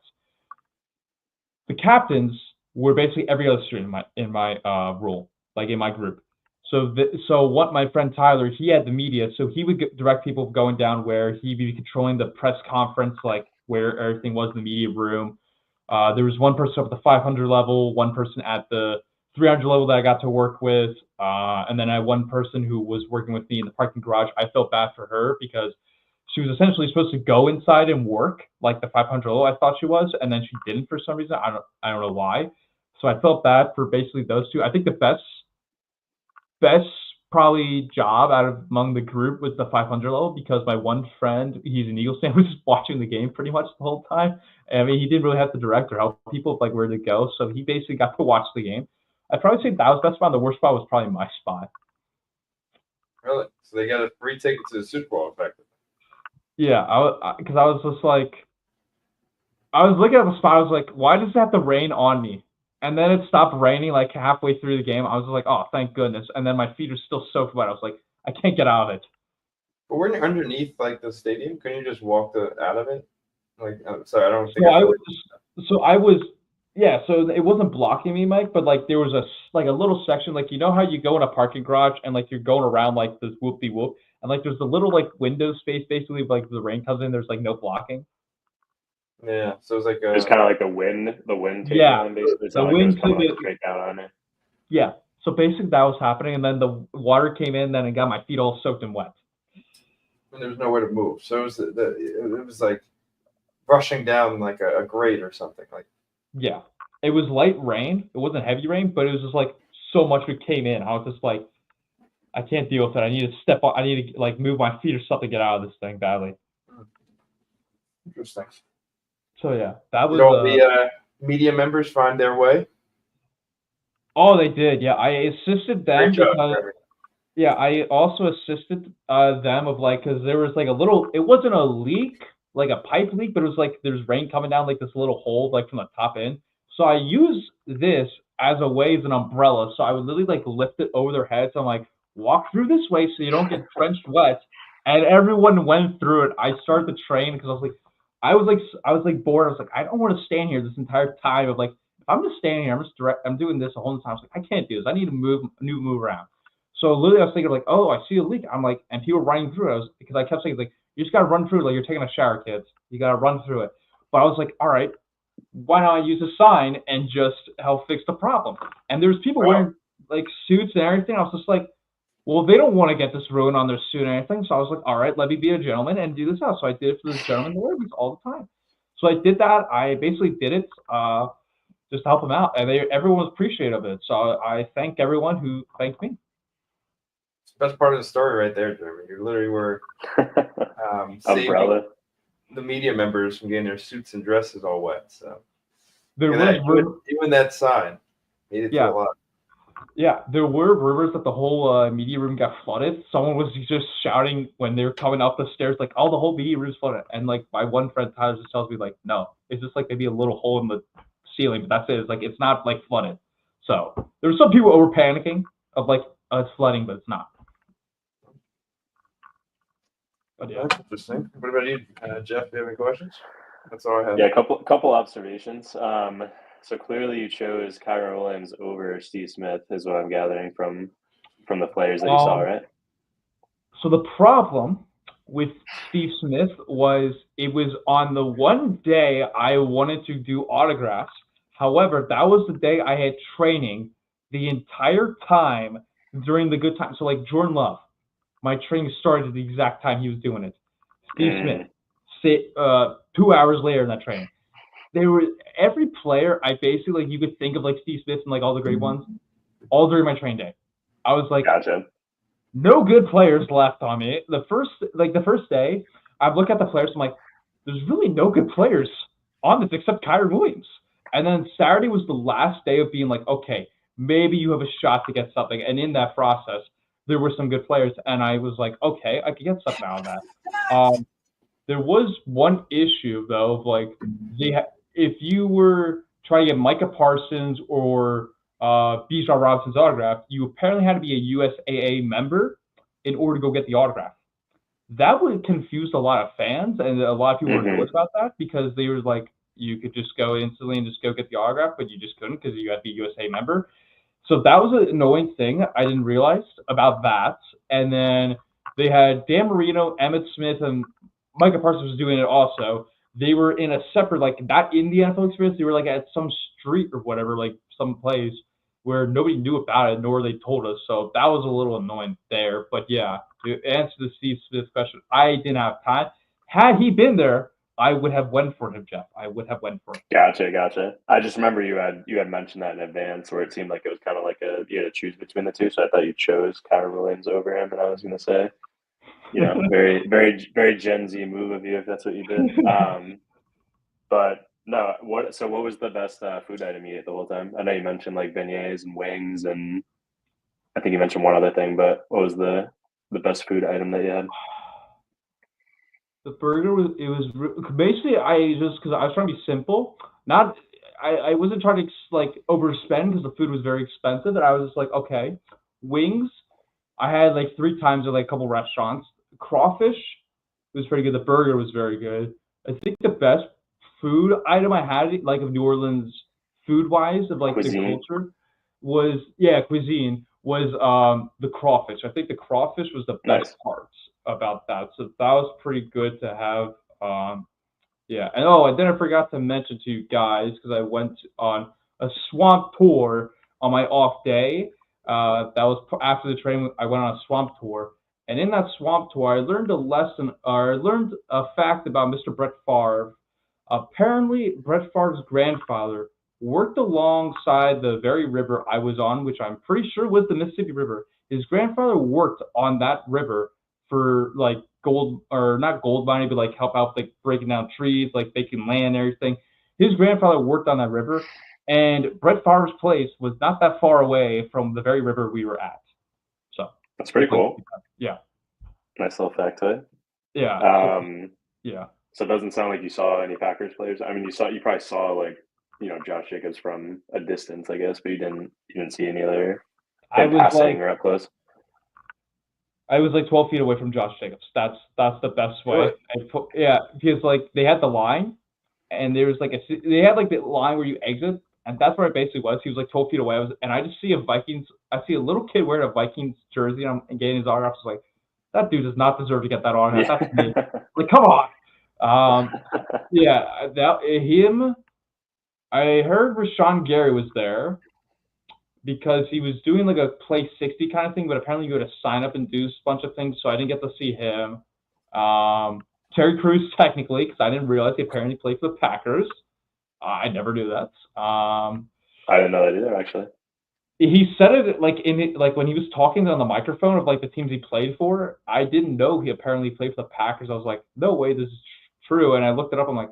The captains were basically every other student in my role, like in my group. So what my friend Tyler, he had the media, so he would direct people going down where he'd be controlling the press conference, like where everything was in the media room. There was one person up at the 500 level, one person at the 300 level that I got to work with, and then I had one person who was working with me in the parking garage. I felt bad for her because she was essentially supposed to go inside and work like the 500 level I thought she was, and then she didn't for some reason. I don't know why. So I felt bad for basically those two. I think the best probably job out of among the group was the 500 level because my one friend, he's an Eagles fan, was just watching the game pretty much the whole time. I mean, he didn't really have to direct or help people like where to go, so he basically got to watch the game. I'd probably say that was the best spot. The worst spot was probably my spot. Really? So they got a free ticket to the Super Bowl, effectively. Yeah, because I was just like, I was looking at the spot. I was like, why does it have to rain on me? And then it stopped raining like halfway through the game. I was like, oh, thank goodness. And then my feet are still soaked wet. I was like, I can't get out of it. But weren't you underneath like the stadium? Couldn't you just walk out of it? Like, sorry, I don't think. So it wasn't blocking me, Mike, but like there was like a little section, like you know how you go in a parking garage and like you're going around like this whoop de whoop, and like there's a little like window space basically, like the rain comes in, there's like no blocking. Yeah, so it was like It's kind of like the wind taking Yeah, on basically. It's the not like it was wind coming took like it. straight down on it. Yeah, so basically that was happening, and then the water came in, then it got my feet all soaked and wet. And there was nowhere to move. So it was like rushing down like a grate or something. Like, Yeah, it was light rain. It wasn't heavy rain, but it was just like so much food came in. I was just like, I can't deal with it. I need to step on. I need to like move my feet or something to get out of this thing badly. Interesting. So yeah, that was. Did all the media members find their way? Oh, they did. Yeah, I assisted them Great job, because. Trevor. Yeah, I also assisted them of like because there was like a little. It wasn't a leak, like a pipe leak, but it was like there's rain coming down like this little hole like from the top end. So I used this as a way as an umbrella. So I would literally like lift it over their heads. I'm like, walk through this way so you don't get drenched wet. And everyone went through it. I started the train because I was like bored. I was like, I don't want to stand here this entire time. Of like, if I'm just standing here, I'm doing this the whole time. I was like, I can't do this. I need to move around. So literally, I was thinking like, oh, I see a leak. I'm like, and people running through it. Because I kept saying like, you just gotta run through it like you're taking a shower, kids. You gotta run through it. But I was like, all right, why don't I use a sign and just help fix the problem? And there's people wearing like suits and everything. I was just like, well, they don't want to get this ruined on their suit or anything. So I was like, all right, let me be a gentleman and do this out. So I did it for this gentleman that wears these all the time. So I did that. I basically did it just to help them out, and everyone was appreciative of it. So I thank everyone who thanked me. Best part of the story right there, Jeremy. You literally were saving Umbrella. the media members from getting their suits and dresses all wet. So There and was even that sign made it Yeah. to a lot. Yeah, there were rumors that the whole media room got flooded. Someone was just shouting when they were coming up the stairs, like, "Oh, the whole media room's flooded." And like my one friend Tyler just tells me, like, "No, it's just like maybe a little hole in the ceiling, but that's it. It's like it's not like flooded." So there were some people over panicking of like it's flooding, but it's not. But yeah, That's interesting. What about you, Jeff? Do you have any questions? That's all I have. Yeah, a couple observations. So clearly you chose Kyron Williams over Steve Smith, is what I'm gathering from the players that you saw, right? So the problem with Steve Smith was it was on the one day I wanted to do autographs. However, that was the day I had training the entire time during the good time. So like Jordan Love, my training started at the exact time he was doing it. Steve Smith, 2 hours later in that training. There were every player I basically you could think of like Steve Smith and like all the great ones, all during my training day. I was like, Gotcha. no good players left on me. The first day, I look at the players. I'm like, there's really no good players on this except Kyron Williams. And then Saturday was the last day of being like, okay, maybe you have a shot to get something. And in that process, there were some good players, and I was like, okay, I could get something out of that. There was one issue though, of like if you were trying to get Micah Parsons or Bijan Robinson's autograph, you apparently had to be a USAA member in order to go get the autograph. That would confuse a lot of fans, and a lot of people were annoyed about that because they were like, you could just go instantly and just go get the autograph, but you just couldn't because you had to be a USA member. So that was an annoying thing I didn't realize about that. And then they had Dan Marino, Emmitt Smith, and Micah Parsons was doing it also. They were in a separate, like, not in the NFL experience. They were, like, at some street or whatever, like, some place where nobody knew about it, nor they told us. So that was a little annoying there. But, yeah, to answer the Steve Smith question, I didn't have time. Had he been there, I would have went for him, Jeff. I would have went for him. Gotcha. I just remember you had mentioned that in advance, where it seemed like it was kind of like you had to choose between the two. So I thought you chose Kyron Williams over him, and I was going to say, very, very, very Gen Z move of you if that's what you did. But no, what was the best food item you ate the whole time? I know you mentioned like beignets and wings, and I think you mentioned one other thing. But what was the best food item that you had? The burger was basically because I was trying to be simple. I wasn't trying to like overspend because the food was very expensive, and I was just like, okay, wings. I had like 3 times at like a couple restaurants. Crawfish was pretty good. The burger was very good. I think the best food item I had, like of New Orleans food wise, of like Cuisine. the culture, was cuisine was the crawfish. I think the crawfish was the best part about that. So that was pretty good to have. And then I forgot to mention to you guys because I went on a swamp tour on my off day. That was after the training. I went on a swamp tour, and in that swamp tour, I learned a fact about Mr. Brett Favre. Apparently, Brett Favre's grandfather worked alongside the very river I was on, which I'm pretty sure was the Mississippi River. His grandfather worked on that river for like gold, or not gold mining, but like help out like breaking down trees, like making land and everything. His grandfather worked on that river, and Brett Favre's place was not that far away from the very river we were at. So That's pretty cool. Yeah. Nice little factoid. Yeah. Yeah. So it doesn't sound like you saw any Packers players. I mean, you probably saw like, Josh Jacobs from a distance, I guess, but you didn't see any other I was passing like or up close. I was like 12 feet away from Josh Jacobs. That's the best way. Really? Because like they had the line, and there was like they had like the line where you exit, and that's where it basically was. He was like 12 feet away. And I just see I see a little kid wearing a Vikings jersey, and I'm getting his autograph. I was like, that dude does not deserve to get that autograph. Yeah. That's me. Like, come on. Yeah, him. I heard Rashawn Gary was there because he was doing like a play 60 kind of thing, but apparently you had to sign up and do a bunch of things, so I didn't get to see him. Terry Crews technically, because I didn't realize he apparently played for the Packers. I never knew that. I didn't know that either, actually. He said it like when he was talking on the microphone of like the teams he played for. I didn't know he apparently played for the Packers. I was like, no way, this is true. And I looked it up. I'm like,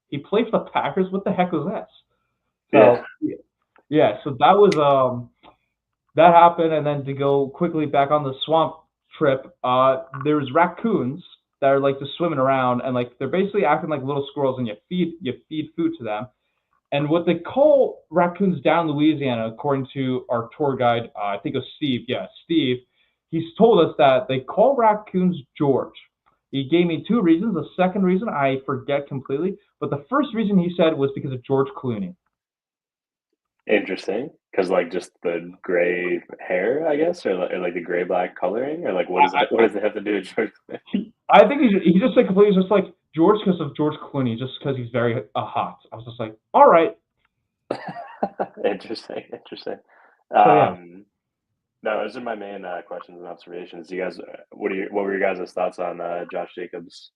he played for the Packers. What the heck was that? So yeah. So that was that happened. And then to go quickly back on the swamp trip, there's raccoons that are like just swimming around, and like they're basically acting like little squirrels, and you feed food to them. And what they call raccoons down in Louisiana, according to our tour guide, I think it was Steve. Yeah, Steve. He's told us that they call raccoons George. He gave me two reasons. The second reason I forget completely, but the first reason he said was because of George Clooney. Interesting, because like just the gray hair, I guess, or like the gray black coloring, or like what does it have to do with George Clooney? I think he just said completely just like George because of George Clooney, just because he's very hot. I was just like, all right. Interesting. So, yeah. No, those are my main questions and observations. You guys, what were your guys' thoughts on Josh Jacobs?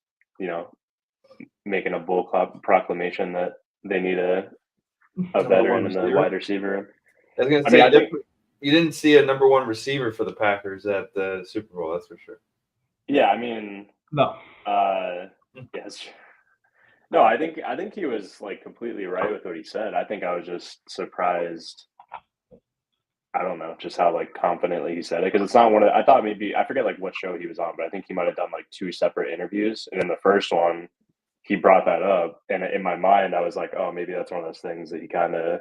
Making a bull proclamation that they need a veteran in the wide receiver room. I was going to say, you didn't see a number one receiver for the Packers at the Super Bowl, that's for sure. Yeah, I mean, no. Yes. No, I think he was like completely right with what he said. I think I was just surprised. I don't know, just how like confidently he said it, because it's not I thought maybe, I forget like what show he was on, but I think he might have done like two separate interviews, and in the first one he brought that up, and in my mind I was like, oh, maybe that's one of those things that he kind of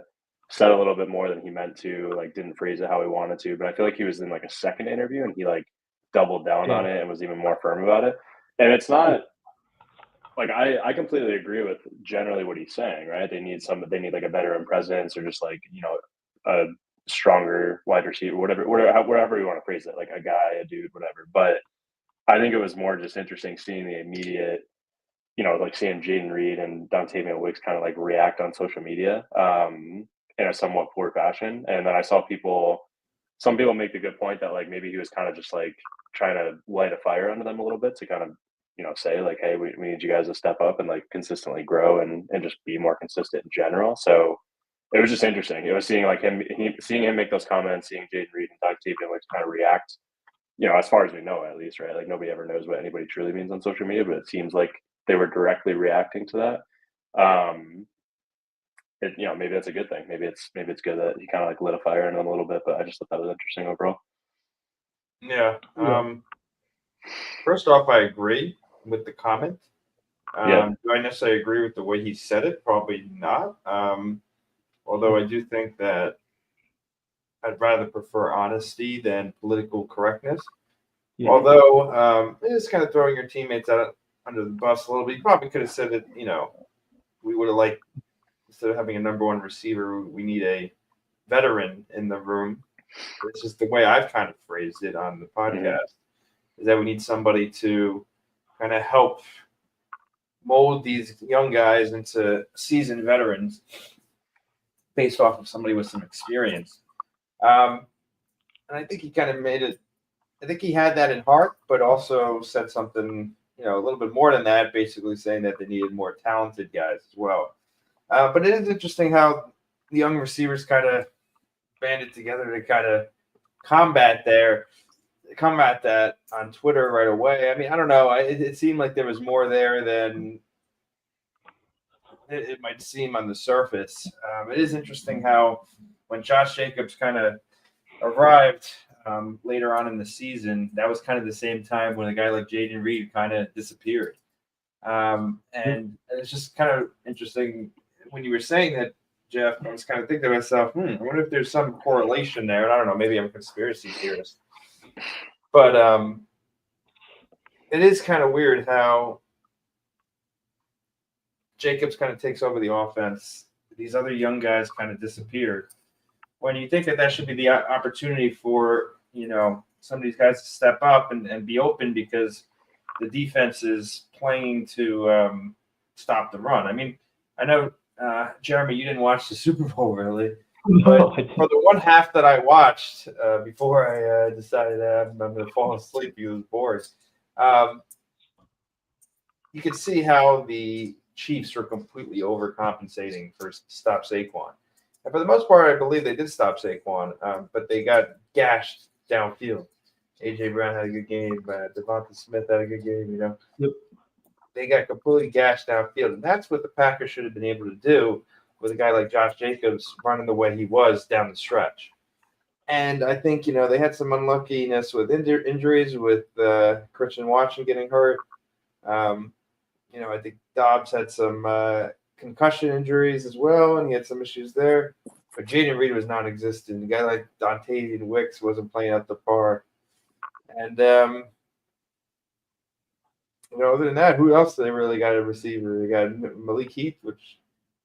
said a little bit more than he meant to, like didn't phrase it how he wanted to. But I feel like he was in like a second interview and he like doubled down on it and was even more firm about it. And it's not like I completely agree with generally what he's saying, right? They need like a veteran presence, or just like, a stronger wide receiver, whatever you want to phrase it, like a guy, a dude, whatever. But I think it was more just interesting seeing the immediate, like seeing Jaden Reed and Dontavian Wicks kind of like react on social media in a somewhat poor fashion. And then I saw some people make the good point that like maybe he was kind of just like trying to light a fire under them a little bit to kind of, say like, hey, we need you guys to step up and like consistently grow and just be more consistent in general. So it was just interesting. It was seeing like seeing him make those comments, seeing Jaden Reed and Dontavian Wicks kind of react, as far as we know, at least, right? Like nobody ever knows what anybody truly means on social media, but it seems like they were directly reacting to that. Maybe that's a good thing. Maybe it's good that he kind of like lit a fire in them a little bit, but I just thought that was interesting overall. Yeah. First off, I agree with the comment. Do I necessarily agree with the way he said it? Probably not. Although I do think that I'd rather prefer honesty than political correctness. Yeah. Although it is kind of throwing your teammates out under the bus a little bit. You probably could have said that, we would have liked, instead of having a number one receiver, we need a veteran in the room. It's just the way I've kind of phrased it on the podcast, is that we need somebody to kind of help mold these young guys into seasoned veterans based off of somebody with some experience. And I think he kind of made it, I think he had that in heart, but also said something, a little bit more than that, basically saying that they needed more talented guys as well. But it is interesting how the young receivers kind of banded together to kind of combat that on Twitter right away. I mean, I don't know. It seemed like there was more there than it might seem on the surface. It is interesting how when Josh Jacobs kind of arrived later on in the season, that was kind of the same time when a guy like Jaden Reed kind of disappeared. And it's just kind of interesting when you were saying that, Jeff. I was kind of thinking to myself, I wonder if there's some correlation there. And I don't know, maybe I'm a conspiracy theorist, but it is kind of weird how Jacobs kind of takes over the offense. These other young guys kind of disappear. When you think that should be the opportunity for, some of these guys to step up and be open because the defense is playing to stop the run. I mean, I know, Jeremy, you didn't watch the Super Bowl really, but for the one half that I watched before I decided I'm going to fall asleep, he was bored. You could see how the Chiefs were completely overcompensating for stop Saquon. And for the most part, I believe they did stop Saquon, but they got gashed downfield. A.J. Brown had a good game. Devonta Smith had a good game, Yep. They got completely gashed downfield. And that's what the Packers should have been able to do with a guy like Josh Jacobs running the way he was down the stretch. And I think, they had some unluckiness with injuries, with Christian Watson getting hurt. I think Dobbs had some concussion injuries as well, and he had some issues there. But Jaden Reed was non-existent. A guy like Dontavian Wicks wasn't playing up to par. And, other than that, who else they really got a receiver? They got Malik Heath, which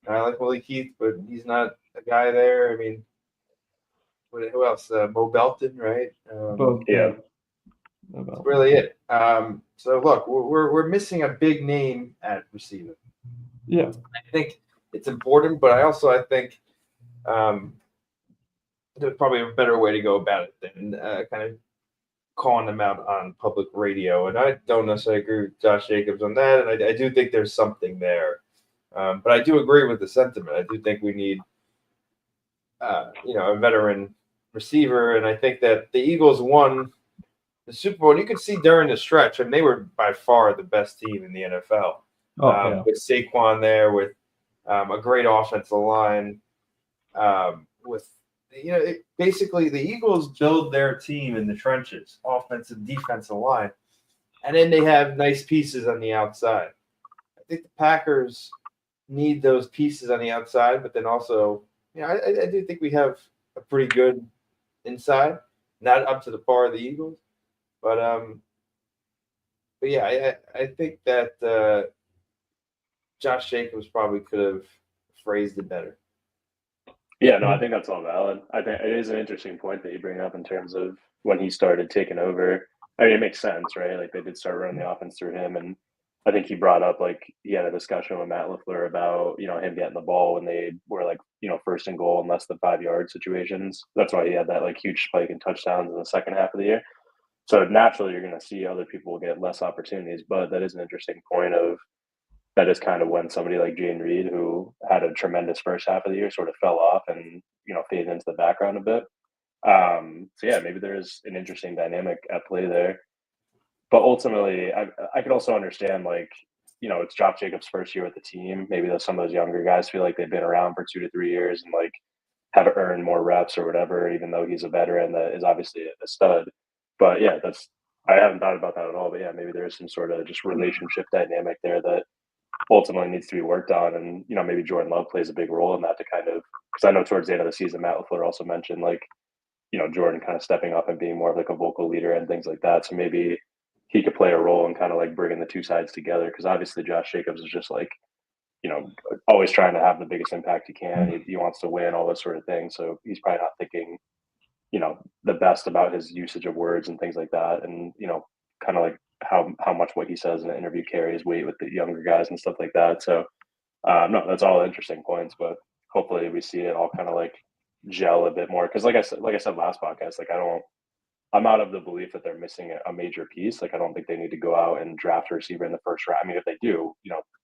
I like Malik Heath, but he's not a guy there. I mean, who else? Mo Belton, right? Yeah. That's really it. So look, we're missing a big name at receiver. Yeah, I think it's important, but I think there's probably a better way to go about it than kind of calling them out on public radio. And I don't necessarily agree with Josh Jacobs on that. And I do think there's something there. But I do agree with the sentiment. I do think we need, a veteran receiver. And I think that the Eagles won the Super Bowl. And you could see during the stretch, and they were by far the best team in the NFL. With Saquon there, with a great offensive line, with basically the Eagles build their team in the trenches, offensive, defensive line, and then they have nice pieces on the outside. I think the Packers need those pieces on the outside, but then also, I do think we have a pretty good inside, not up to the par of the Eagles, but yeah, I think that Josh Jacobs probably could have phrased it better. Yeah, no, I think that's all valid. I think it is an interesting point that you bring up in terms of when he started taking over. I mean, it makes sense, right? Like they did start running the offense through him, and I think he brought up like he had a discussion with Matt LaFleur about him getting the ball when they were like first and goal in less than 5 yard situations. That's why he had that like huge spike in touchdowns in the second half of the year. So naturally, you're going to see other people get less opportunities, but that is an interesting point of. That is kind of when somebody like Jane Reed, who had a tremendous first half of the year, sort of fell off and faded into the background a bit. So yeah, maybe there is an interesting dynamic at play there. But ultimately, I could also understand it's Josh Jacobs' first year with the team. Maybe some of those younger guys feel like they've been around for 2 to 3 years and like have earned more reps or whatever. Even though he's a veteran that is obviously a stud. But yeah, I haven't thought about that at all. But yeah, maybe there is some sort of just relationship dynamic there that ultimately needs to be worked on. And, maybe Jordan Love plays a big role in that to kind of, because I know towards the end of the season, Matt LaFleur also mentioned Jordan kind of stepping up and being more of like a vocal leader and things like that. So maybe he could play a role in kind of like bringing the two sides together. Because obviously Josh Jacobs is just like, always trying to have the biggest impact he can. He wants to win, all those sort of things. So he's probably not thinking, the best about his usage of words and things like that. And, kind of like how much what he says in an interview carries weight with the younger guys and stuff like that. So no, that's all interesting points, but hopefully we see it all kind of like gel a bit more. Because like I said last podcast, like I'm out of the belief that they're missing a major piece. Like I don't think they need to go out and draft a receiver in the first round. I mean, if they do,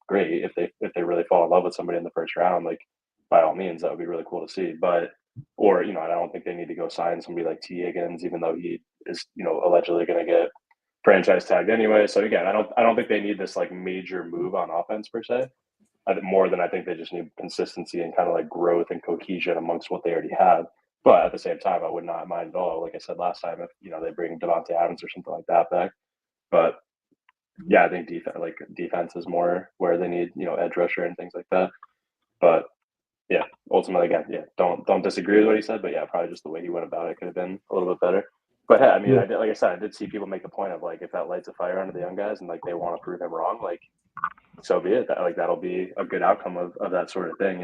great. If they really fall in love with somebody in the first round, like by all means, that would be really cool to see. But or I don't think they need to go sign somebody like T Higgins, even though he is allegedly going to get franchise tagged anyway. So again, I don't think they need this like major move on offense per se. I think more than I think they just need consistency and kind of like growth and cohesion amongst what they already have. But at the same time, I would not mind at all. Like I said last time, if they bring Devontae Adams or something like that back. But yeah, I think defense is more where they need edge rusher and things like that. But yeah, ultimately again, yeah, don't disagree with what he said, but yeah, probably just the way he went about it could have been a little bit better. But hey, I mean, Yeah. like I said, I did see people make a point of like if that lights a fire under the young guys and like they want to prove him wrong, like so be it. That'll be a good outcome of that sort of thing,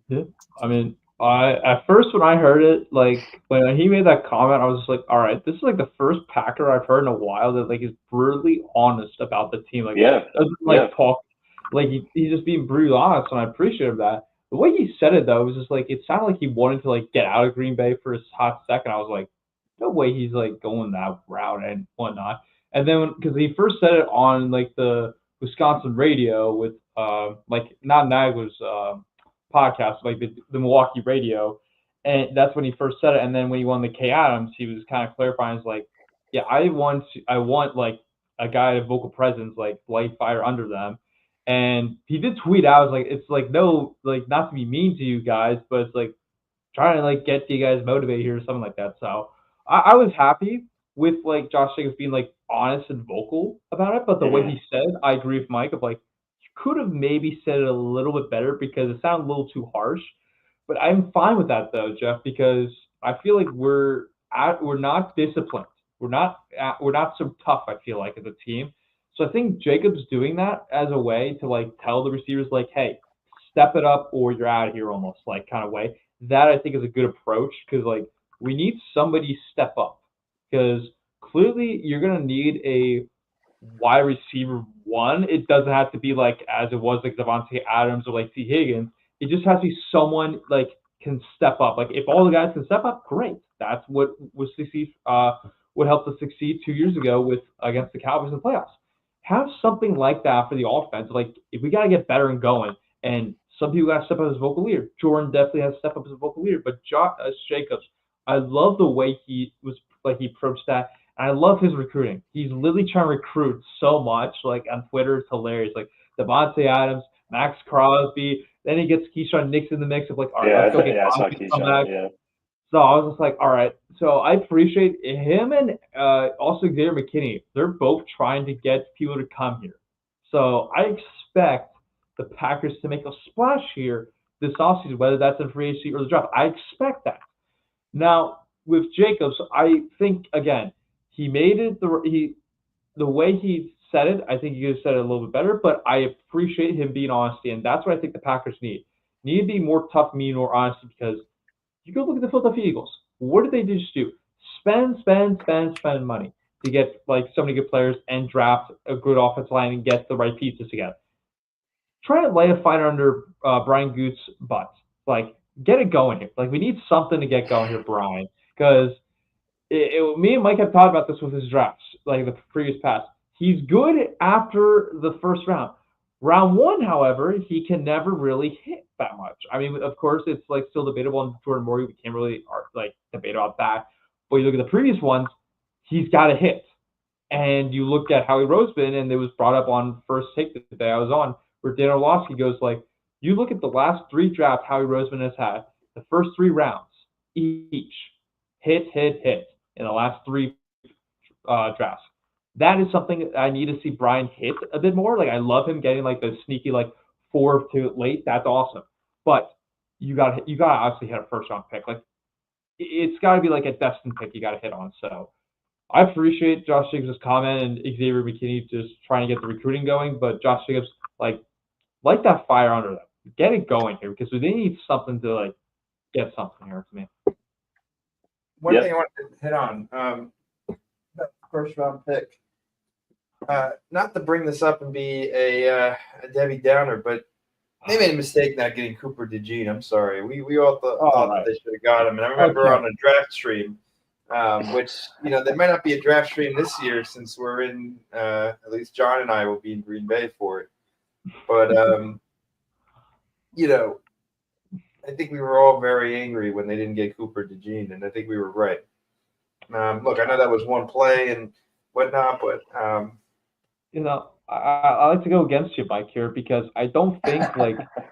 Yeah. I mean, at first when I heard it, like when he made that comment, I was just like, all right, this is like the first Packer I've heard in a while that like is brutally honest about the team. Like Yeah, doesn't like talk like he's just being brutally honest, and I appreciate that. The way he said it though was just like it sounded like he wanted to like get out of Green Bay for a hot second. I was like, no way he's like going that route and whatnot. And then because he first said it on like the Wisconsin radio with like not Nagler's podcast, like the Milwaukee radio, and that's when he first said it. And then when he won the K Adams, he was kind of clarifying, "Is like, yeah, I want like a guy of vocal presence, like light fire under them." And he did tweet out, like, it's like no, like not to be mean to you guys, but it's like trying to like get you guys motivated here or something like that. So I was happy with like Josh Jacobs being like honest and vocal about it, but the way he said, I agree with Mike of like you could have maybe said it a little bit better because it sounded a little too harsh. But I'm fine with that though, Jeff, because I feel like we're not disciplined. We're not so tough. I feel like as a team. So I think Jacobs doing that as a way to like tell the receivers like, hey, step it up or you're out of here almost like kind of way. That I think is a good approach because like we need somebody to step up because clearly you're gonna need a wide receiver one. It doesn't have to be like as it was like Devontae Adams or like T Higgins. It just has to be someone like can step up. Like if all the guys can step up, great. That's what was succeed. What helped us succeed 2 years ago with against the Cowboys in the playoffs. Have something like that for the offense. Like if we gotta get better and going, and some people got to step up as a vocal leader. Jordan definitely has to step up as a vocal leader, but Josh Jacobs, I love the way he was like he approached that. And I love his recruiting. He's literally trying to recruit so much. Like on Twitter, it's hilarious. Like Devontae Adams, Max Crosby. Then he gets Keyshawn Nix in the mix of like, all right, let's go get I saw Crosby to come Keyshawn. back. Yeah, So I was just like, all right. So I appreciate him and also Xavier McKinney. They're both trying to get people to come here. So I expect the Packers to make a splash here this offseason, whether that's in free agency or the draft. I expect that. Now with Jacobs, I think again he made it the way he said it. I think he could have said it a little bit better, but I appreciate him being honest, and that's what I think the Packers need. Need to be more tough, mean, or honest because you go look at the Philadelphia Eagles. What did they just do? Spend money to get like so many good players and draft a good offensive line and get the right pieces together. Try to lay a fight under Brian Goots' butt. Like, get it going here. Like, we need something to get going here, Brian, because me and Mike have talked about this with his drafts, like the previous past. He's good after the first round. Round one, however, he can never really hit that much. I mean, of course, it's like still debatable on Jordan Morgan. We can't really like debate about that. But you look at the previous ones, he's got to hit. And you look at Howie Roseman, and it was brought up on First Take the day I was on, where Dan Orlovsky goes like, you look at the last three drafts Howie Roseman has had, the first three rounds, each, hit in the last three drafts. That is something I need to see Brian hit a bit more. Like I love him getting like the sneaky like 4 to late. That's awesome. But you got to obviously hit a first round pick. Like it's got to be like a destined pick you got to hit on. So I appreciate Josh Jacobs' comment and Xavier McKinney just trying to get the recruiting going. But Josh Jacobs like that fire under them. Get it going here because they need something to like get something here to me. One thing I wanted to hit on, that first round pick. Not to bring this up and be a Debbie Downer, but they made a mistake not getting Cooper DeJean. I'm sorry. We all thought that they should have got him. And I remember on a draft stream, which, there might not be a draft stream this year since we're in, at least John and I will be in Green Bay for it. But I think we were all very angry when they didn't get Cooper DeJean, and I think we were right. Look, I know that was one play and whatnot, but I like to go against you, Mike, here because I don't think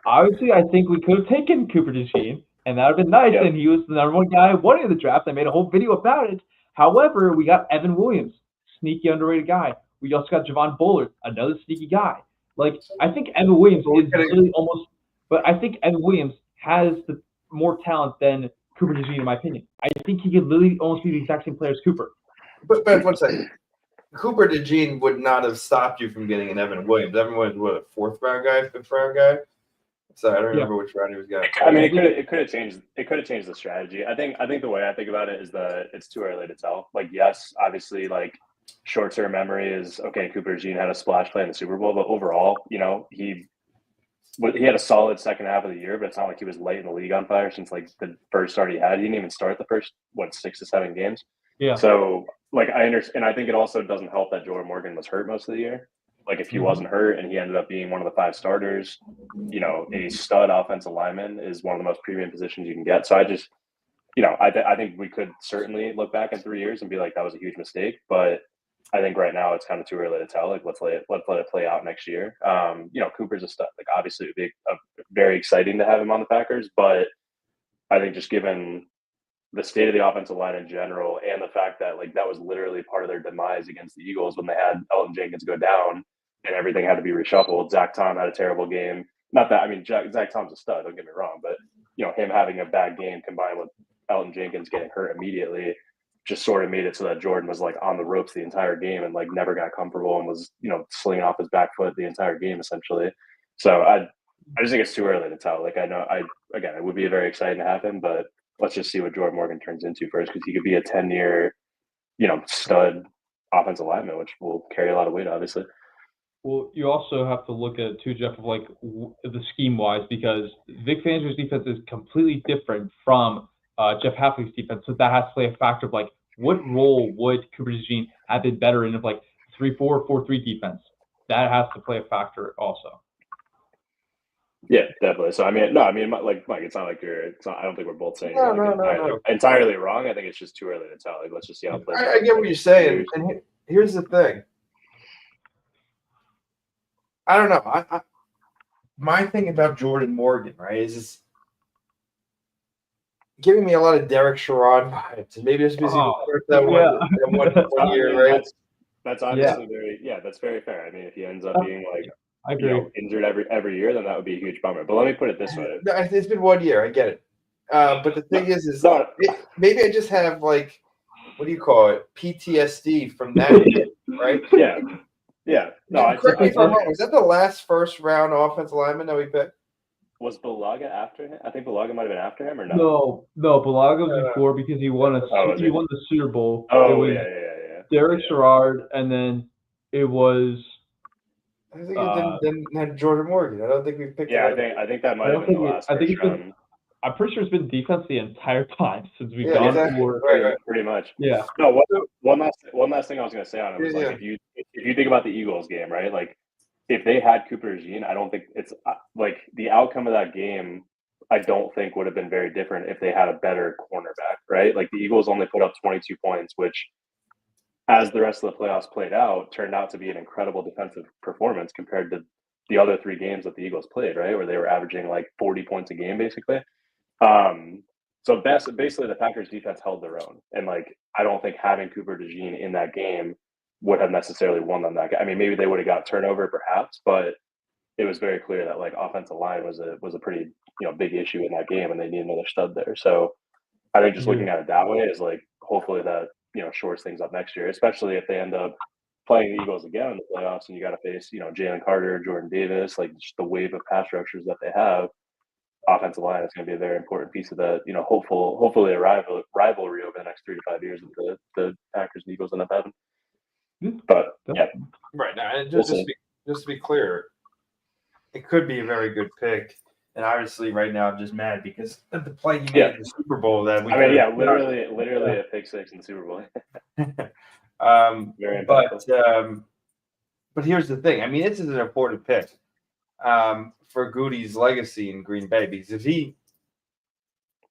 obviously I think we could have taken Cooper DeJean, and that would have been nice, and he was the number one guy wanting the draft. I made a whole video about it. However, we got Evan Williams, sneaky underrated guy. We also got Javon Bullard, another sneaky guy. I think Evan Williams is really almost, but I think Evan Williams has the more talent than Cooper DeJean, in my opinion. I think he could literally almost be the exact same player as Cooper. But 1 second. Cooper DeJean would not have stopped you from getting an Evan Williams. Evan Williams, what, a 4th round guy, 5th round guy? So I don't remember which round he was got. I mean, it could have changed. It could have changed the strategy. I think the way I think about it is that it's too early to tell. Yes, obviously, short-term memory is okay. Cooper DeJean had a splash play in the Super Bowl, but overall, he had a solid second half of the year. But it's not like he was lighting the league on fire since the first start he had. He didn't even start the first 6 to 7 games. Yeah. So I understand, and I think it also doesn't help that Jordan Morgan was hurt most of the year. If he wasn't hurt and he ended up being one of the 5 starters, a stud offensive lineman is one of the most premium positions you can get. So I just, I think we could certainly look back in 3 years and be like, that was a huge mistake. But I think right now it's kind of too early to tell. Let's let it play out next year. Cooper's a stud. Obviously, it would be very exciting to have him on the Packers, but I think just given the state of the offensive line in general and the fact that that was literally part of their demise against the Eagles when they had Elton Jenkins go down and everything had to be reshuffled. Zach Tom had a terrible game. Not that, Zach Tom's a stud, don't get me wrong, but him having a bad game combined with Elton Jenkins getting hurt immediately just sort of made it so that Jordan was on the ropes the entire game and never got comfortable and was, slinging off his back foot the entire game essentially. So I just think it's too early to tell. I know it would be very exciting to have him, but let's just see what Jordan Morgan turns into first, because he could be a 10-year, stud offensive lineman, which will carry a lot of weight, obviously. Well, you also have to look at it too, Jeff, of the scheme-wise, because Vic Fangio's defense is completely different from Jeff Hafley's defense, so that has to play a factor of what role would Cooper DeJean have been better in of 3-4, 4-3 defense. That has to play a factor also. Yeah, definitely. So Mike, it's not like I don't think we're both saying entirely wrong. I think it's just too early to tell. Let's just see how it plays out. I get what you're saying, and here's the thing. I don't know. My thing about Jordan Morgan, right, is it's giving me a lot of Derek Sherrod vibes, and maybe it's because one year, right? That's obviously that's very fair. If he ends up being injured every year, then that would be a huge bummer. But let me put it this way: it's been 1 year. I get it, but the thing is maybe I just have what do you call it? PTSD from that year, right? Yeah. No, correct me if I'm wrong. Was that the last first round offensive lineman that we picked? Was Bulaga after him? I think Bulaga might have been after him, or no? No, Bulaga was before because he won the Super Bowl. Oh, it was Derek Sherrard, and then it was. I think it then Jordan Morgan. I don't think we picked. Yeah, I think that might have been the last. I think it's been. I'm pretty sure it's been defense the entire time since we've gone for right. Pretty much. Yeah. No. One last thing I was going to say on it was if you think about the Eagles game, right? If they had Cooper DeJean, I don't think it's the outcome of that game. I don't think would have been very different if they had a better cornerback, right? The Eagles only put up 22 points, which, as the rest of the playoffs played out, turned out to be an incredible defensive performance compared to the other 3 games that the Eagles played, right? Where they were averaging 40 points a game, basically. So basically the Packers defense held their own. And I don't think having Cooper DeJean in that game would have necessarily won them that game. Maybe they would have got turnover perhaps, but it was very clear that offensive line was a pretty, big issue in that game, and they need another stud there. So I think just looking at it that way is hopefully that, shores things up next year, especially if they end up playing the Eagles again in the playoffs and you got to face, Jalen Carter, Jordan Davis, just the wave of pass rushers that they have. Offensive line is going to be a very important piece of the, hopefully a rivalry over the next 3 to 5 years that the Packers and Eagles end up having. But yeah, right now, just to be clear, it could be a very good pick. And obviously, right now, I'm just mad because of the play he made in the Super Bowl. That we literally a pick 6 in the Super Bowl. Very but here's the thing. This is an important pick. for Goody's legacy in Green Bay. Because if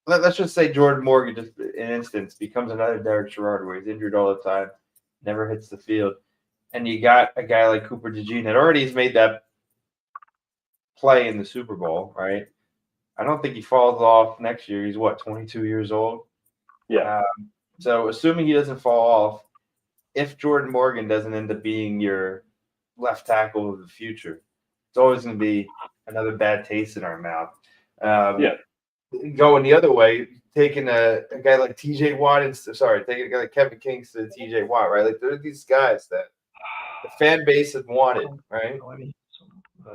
let's just say Jordan Morgan, just an instance, becomes another Derek Gerard where he's injured all the time, never hits the field, and you got a guy like Cooper DeJean that already has made that play in the Super Bowl, right? I don't think he falls off next year. He's 22 years old? Yeah. So assuming he doesn't fall off, if Jordan Morgan doesn't end up being your left tackle of the future, it's always going to be another bad taste in our mouth. Going the other way, taking a guy like TJ Watt taking a guy like Kevin Kingston, TJ Watt, right? Like there are these guys that the fan base had wanted, right?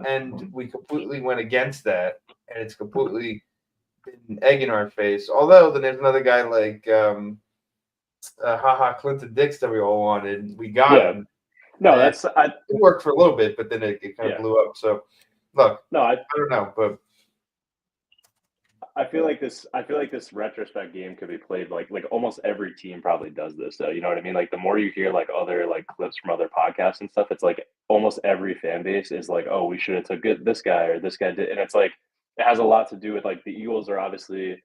And we completely went against that, and it's completely been egg in our face. Although then there's another guy like Clinton Dix that we all wanted. We got him. No, it worked for a little bit, but then it kind of blew up. So look, I don't know, but I feel like this retrospect game could be played like almost every team probably does this though. You know what I mean? Like the more you hear like other like clips from other podcasts and stuff, it's like almost every fan base is like, oh, we should have took this guy or this guy did, and it's like it has a lot to do with like the Eagles are obviously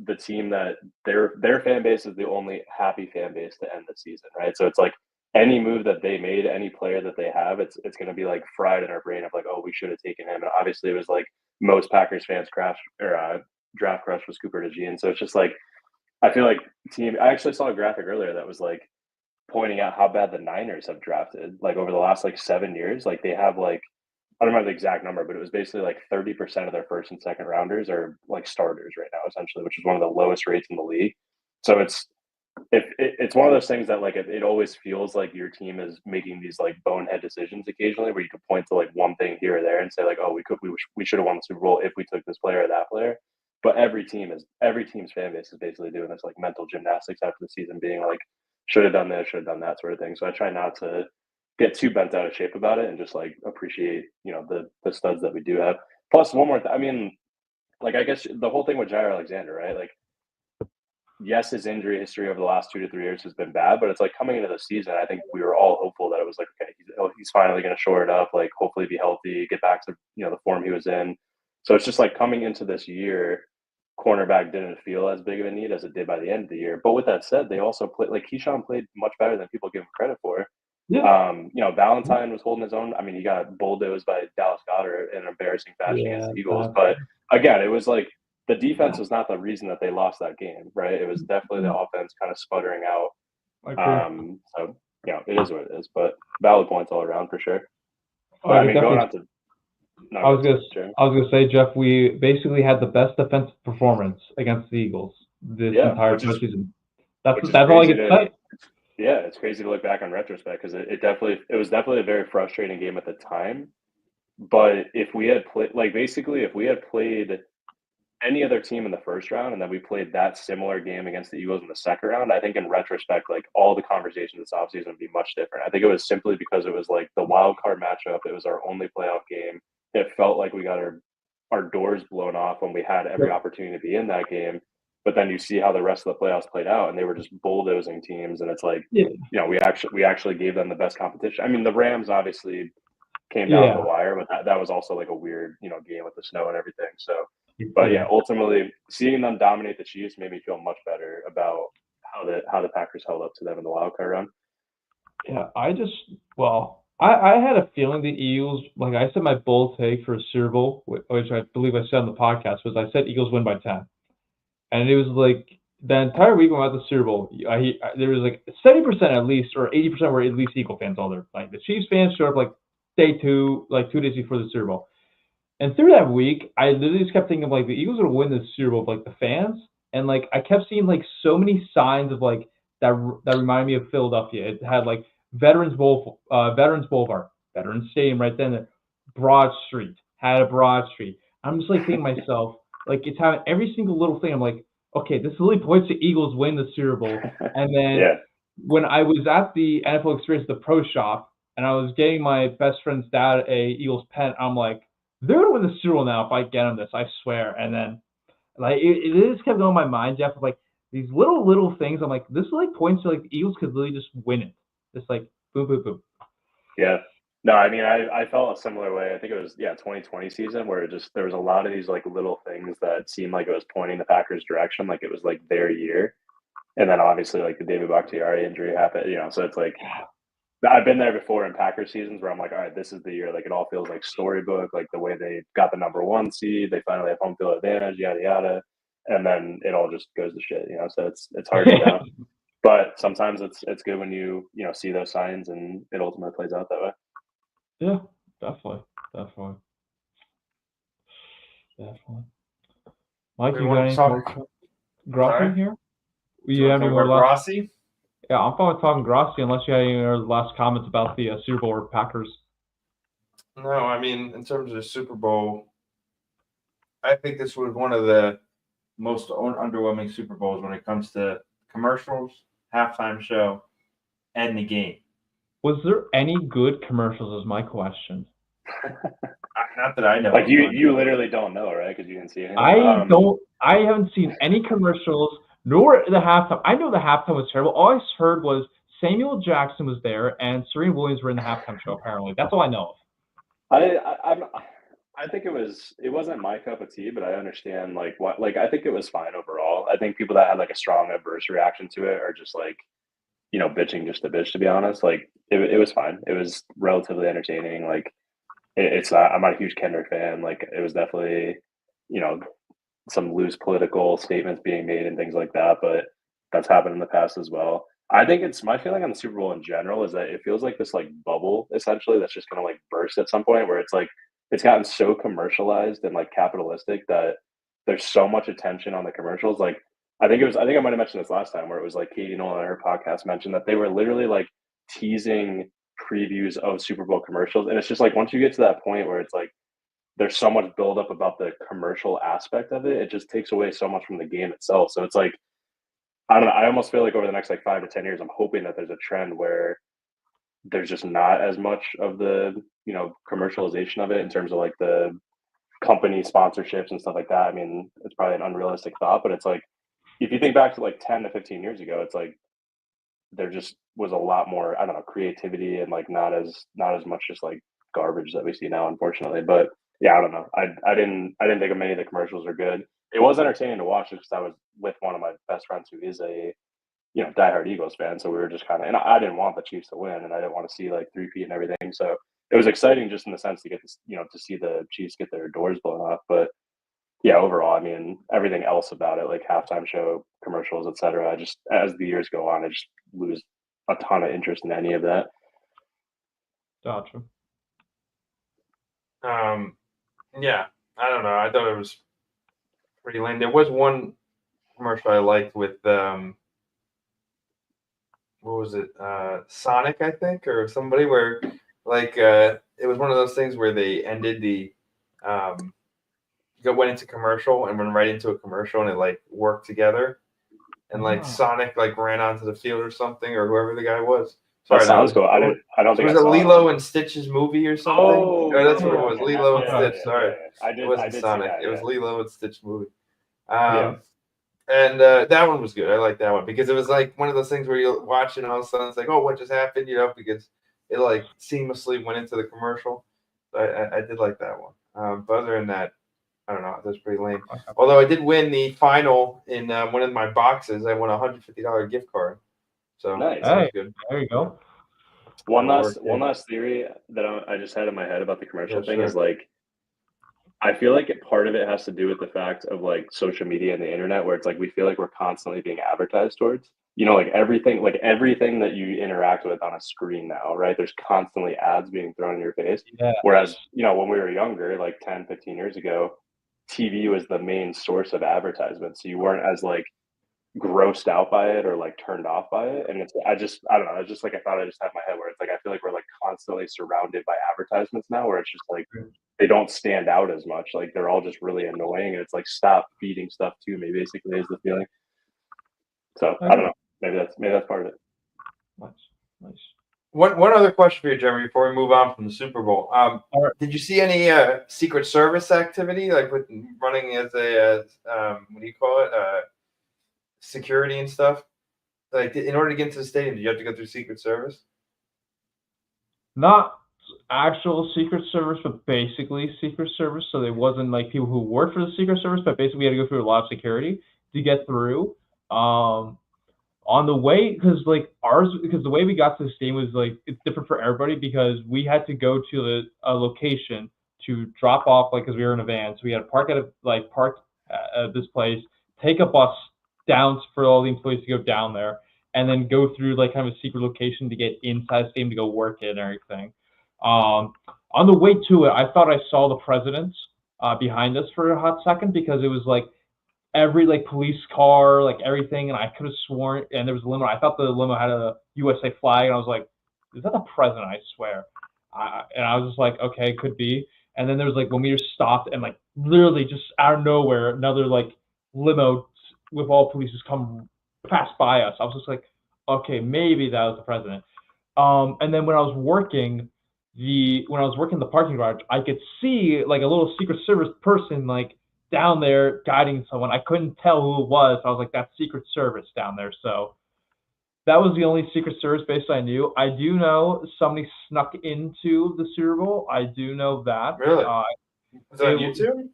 the team that their fan base is the only happy fan base to end the season, right? So it's like any move that they made, any player that they have, it's going to be like fried in our brain of like, oh, we should have taken him. And obviously it was like most Packers fans draft crush was Cooper DeJean. So it's just like I feel like I actually saw a graphic earlier that was like pointing out how bad the Niners have drafted like over the last like 7 years. Like they have like I don't remember the exact number, but it was basically like 30% of their first and second rounders are like starters right now, essentially, which is one of the lowest rates in the league. So it's one of those things that like it always feels like your team is making these like bonehead decisions occasionally, where you could point to like one thing here or there and say like, oh, we should have won the Super Bowl if we took this player or that player. But every team's fan base is basically doing this like mental gymnastics after the season, being like, should have done this, should have done that sort of thing. So I try not to get too bent out of shape about it and just like appreciate the studs that we do have. Plus, one more I mean, like I guess the whole thing with Jair Alexander, right? Like, yes, his injury history over the last 2 to 3 years has been bad, but it's like coming into the season, I think we were all hopeful that it was like, okay, he's finally going to shore it up, like hopefully be healthy, get back to the form he was in. So it's just like coming into this year, cornerback didn't feel as big of a need as it did by the end of the year. But with that said, they also played like Keyshawn played much better than people give him credit for. Yeah. Valentine was holding his own. I mean, he got bulldozed by Dallas Goedert in an embarrassing fashion against the Eagles. But again, it was like the defense was not the reason that they lost that game, right? It was definitely the offense kind of sputtering out. So it is what it is. But valid points all around for sure. But, I mean, going on to. No, I was gonna say, Jeff, we basically had the best defensive performance against the Eagles this entire postseason. That's all I can say. Yeah, it's crazy to look back on retrospect because it was definitely a very frustrating game at the time. But if we had played any other team in the first round and then we played that similar game against the Eagles in the second round, I think in retrospect, like all the conversations this offseason would be much different. I think it was simply because it was like the wild card matchup. It was our only playoff game. It felt like we got our doors blown off when we had every opportunity to be in that game. But then you see how the rest of the playoffs played out, and they were just bulldozing teams. And it's like, we actually gave them the best competition. I mean, the Rams obviously came down to the wire, but that was also like a weird, game with the snow and everything. So, but ultimately seeing them dominate the Chiefs made me feel much better about how the Packers held up to them in the wild card run. Yeah, I had a feeling the Eagles, like I said, my bold take for a Super Bowl, which I believe I said on the podcast, was I said Eagles win by 10. And it was like the entire week when we went to the Super Bowl, there was like 70% at least, or 80% were at least Eagle fans all there. Like the Chiefs fans showed up like day 2, like 2 days before the Super Bowl. And through that week, I literally just kept thinking like the Eagles would win the Super Bowl, like the fans. And like I kept seeing like so many signs of like that reminded me of Philadelphia. It had like Veterans Boulevard, Veterans Stadium right then. Broad Street had a Broad Street. I'm just like thinking to myself, like it's having every single little thing. I'm like, okay, this really points to Eagles win the Super Bowl. And then when I was at the NFL Experience, the Pro Shop, and I was getting my best friend's dad a Eagles pen, I'm like, they're gonna win the Super Bowl now if I get them this, I swear. And then like it just kept going in my mind, Jeff, of like these little things. I'm like, this like points to like the Eagles could really just win it. Just like boom, boom, boom. Yeah. No, I mean, I felt a similar way. I think it was 2020 season where there was a lot of these like little things that seemed like it was pointing the Packers' direction, like it was like their year. And then obviously like the David Bakhtiari injury happened, so it's like I've been there before in Packers seasons where I'm like, all right, this is the year. Like it all feels like storybook, like the way they got the #1 seed, they finally have home field advantage, yada yada, and then it all just goes to shit, So it's hard to know, but sometimes it's good when you see those signs and it ultimately plays out that way. Yeah, definitely. Mike, We you got want to any more talk. Grossi Sorry? here? Do You you have want to any talk more about last? Grossi? Yeah, I'm fine with talking Grossi unless you had any other last comments about the Super Bowl or Packers. No, I mean, in terms of the Super Bowl, I think this was one of the most underwhelming Super Bowls when it comes to commercials, halftime show, and the game. Was there any good commercials is my question. Not that I know. Like you literally don't know, right? Because you didn't see anything. I haven't seen any commercials, nor the halftime. I know the halftime was terrible. All I heard was Samuel Jackson was there and Serena Williams were in the halftime show, apparently. That's all I know of. I think it wasn't my cup of tea, but I understand like what like I think it was fine overall. I think people that had like a strong adverse reaction to it are just like bitching just to bitch. To be honest, like it was fine. It was relatively entertaining. Like it's I'm not a huge Kendrick fan. Like it was definitely you know some loose political statements being made and things like that, but that's happened in the past as well. I think it's my feeling on the Super Bowl in general is that it feels like this like bubble essentially that's just gonna like burst at some point where it's like it's gotten so commercialized and like capitalistic that there's so much attention on the commercials. Like I think I might have mentioned this last time where it was like Katie Nolan on her podcast mentioned that they were literally like teasing previews of Super Bowl commercials. And it's just like once you get to that point where it's like there's so much buildup about the commercial aspect of it, it just takes away so much from the game itself. So it's like I don't know. I almost feel like over the next like 5 to 10 years, I'm hoping that there's a trend where there's just not as much of the commercialization of it in terms of like the company sponsorships and stuff like that. I mean, it's probably an unrealistic thought, but it's like if you think back to like 10 to 15 years ago, it's like there just was a lot more, I don't know, creativity and like not as much just like garbage that we see now, unfortunately. But yeah, I don't know. I didn't think of many of the commercials are good. It was entertaining to watch because I was with one of my best friends who is a diehard Eagles fan. So we were just kind of, and I didn't want the Chiefs to win, and I didn't want to see like three-peat and everything. So it was exciting just in the sense to get this, to see the Chiefs get their doors blown off. But yeah, overall, I mean, everything else about it, like halftime show, commercials, etc. I just, as the years go on, I just lose a ton of interest in any of that. Gotcha. Yeah, I don't know. I thought it was pretty lame. There was one commercial I liked with what was it? Sonic, I think, or somebody where like it was one of those things where they ended the went into commercial and went right into a commercial and it like worked together. And like Sonic like ran onto the field or something, or whoever the guy was. Sorry, that sounds cool. I don't think was I it saw Lilo and Stitch's movie or something? Oh, that's what it was. Lilo and Stitch. Sorry, I it wasn't did Sonic. see that, It was Lilo and Stitch movie. Yeah. And that one was good. I like that one because it was like one of those things where you watch it and all of a sudden it's like, oh, what just happened? Because it like seamlessly went into the commercial. So I did like that one. But other than that, I don't know. That's pretty lame. Although I did win the final in one of my boxes. I won a $150 gift card. So nice. That was good. There you go. One last theory that I just had in my head about the commercial thing is like, I feel like part of it has to do with the fact of like social media and the internet, where it's like we feel like we're constantly being advertised towards. Like everything that you interact with on a screen now, right? There's constantly ads being thrown in your face. Yes. Whereas, when we were younger, like 10, 15 years ago, TV was the main source of advertisement. So you weren't as like grossed out by it or like turned off by it. And I don't know. It's just like, I thought I just had in my head where it's like, I feel like we're like constantly surrounded by advertisements now where it's just like, they don't stand out as much. Like they're all just really annoying. And it's like, stop feeding stuff to me, basically is the feeling. So I don't know. Maybe that's part of it. Nice. One other question for you, Jeremy, before we move on from the Super Bowl. Did you see any Secret Service activity, like with running as a what do you call it, security and stuff? Like in order to get into the stadium, did you have to go through Secret Service? Not actual Secret Service, but basically Secret Service. So it wasn't like people who worked for the Secret Service, but basically we had to go through a lot of security to get through. On the way, because the way we got to the stadium was like it's different for everybody because we had to go to a location to drop off because we were in a van, so we had to park at this place, take a bus down for all the employees to go down there, and then go through kind of a secret location to get inside the stadium to go work it and everything. On the way to it, I thought I saw the president behind us for a hot second because it was every police car, everything, and I could have sworn, and there was a limo. I thought the limo had a USA flag, and I was like, "Is that the president?" I swear. And I was just like, "Okay, could be." And then there was when we just stopped, and literally just out of nowhere, another limo with all police just come pass by us. I was just like, "Okay, maybe that was the president." And then when I was working in the parking garage, I could see a little Secret Service person down there guiding someone. I couldn't tell who it was. I was like, that's Secret Service down there. So that was the only Secret Service base I knew. I do know somebody snuck into the Super Bowl. I do know that. Really? Is it on YouTube?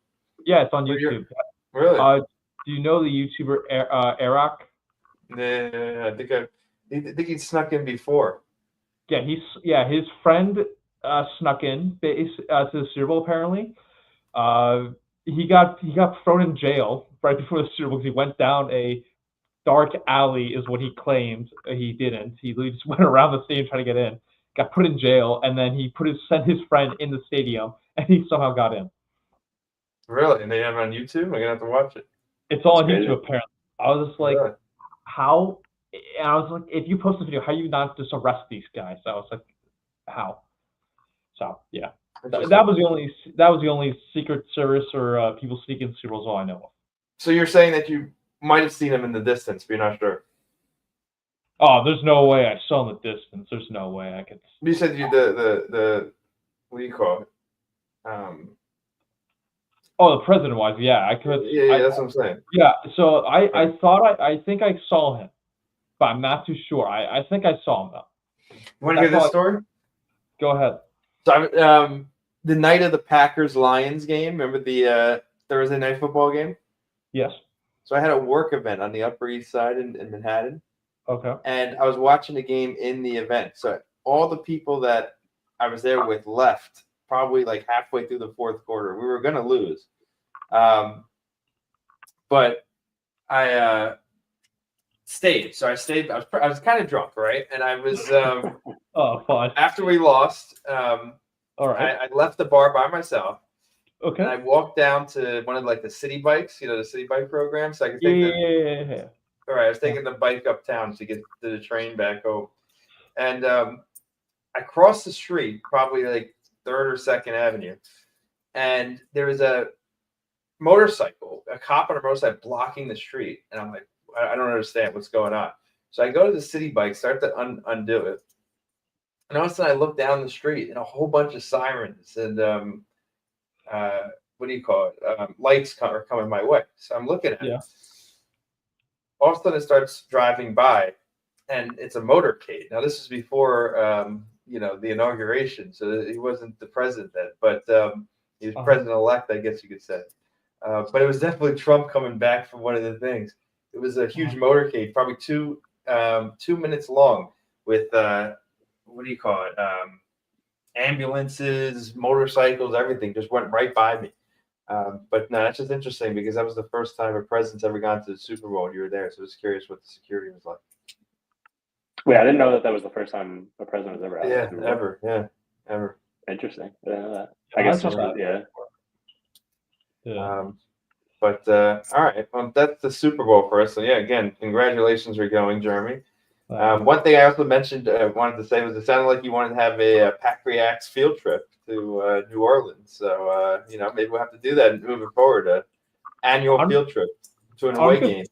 Yeah, it's on YouTube. Really? Do you know the YouTuber Eric? Yeah, I think he snuck in before. Yeah, his friend snuck in to the Super Bowl apparently. He got thrown in jail right before the Super Bowl because he went down a dark alley, is what he claimed. He didn't. He just went around the stadium trying to get in. Got put in jail, and then he sent his friend in the stadium, and he somehow got in. Really? And they have it on YouTube? I'm gonna have to watch it. It's all on YouTube apparently. I was just like, really? How? And I was like, if you post a video, how do you not just arrest these guys? So I was like, how? So yeah. That was the only Secret Service or people sneaking Super Bowls all I know of. So you're saying that you might have seen him in the distance, but you're not sure. Oh, there's no way I saw him in the distance. There's no way I could. You said the what do you call it? Oh, the president was. Yeah, I could. Yeah, that's what I'm saying. Yeah, so I thought I think I saw him, but I'm not too sure. I think I saw him though. You want to hear this story? Go ahead. So the night of the Packers-Lions game, remember the Thursday night football game? Yes. So I had a work event on the Upper East Side in Manhattan. Okay. And I was watching the game in the event. So all the people that I was there with left probably halfway through the fourth quarter. We were going to lose. But I stayed. So I stayed. I was kind of drunk, right? And I was oh, fun. After we lost, all right. I left the bar by myself. Okay. And I walked down to one of the city bikes, the city bike program, so I could take yeah. All right, I was taking the bike uptown to get to the train back home, and I crossed the street, probably 3rd or 2nd Avenue, and there was a cop on a motorcycle blocking the street, and I'm like, I don't understand what's going on. So I go to the city bike, start to undo it, and all of a sudden I look down the street, and a whole bunch of sirens and what do you call it? Lights are coming my way. So I'm looking at it. All of a sudden it starts driving by, and it's a motorcade. Now this is before the inauguration, so he wasn't the president then, but he was president-elect, I guess you could say. But it was definitely Trump coming back from one of the things. It was a huge motorcade, probably 2 minutes long, with what do you call it? Ambulances, motorcycles, everything just went right by me. But no, that's just interesting because that was the first time a president's ever gone to the Super Bowl and you were there. So I was curious what the security was like. Wait, I didn't know that was the first time a president was ever out. Yeah, ever. Yeah, ever. Interesting. I didn't know that. I guess yeah. Yeah. But all right, well, that's the Super Bowl for us. So yeah, again, congratulations for going, Jeremy. One thing I also wanted to say was it sounded like you wanted to have a PackReacts field trip to New Orleans. So maybe we'll have to do that moving forward. Annual field trip to an away game.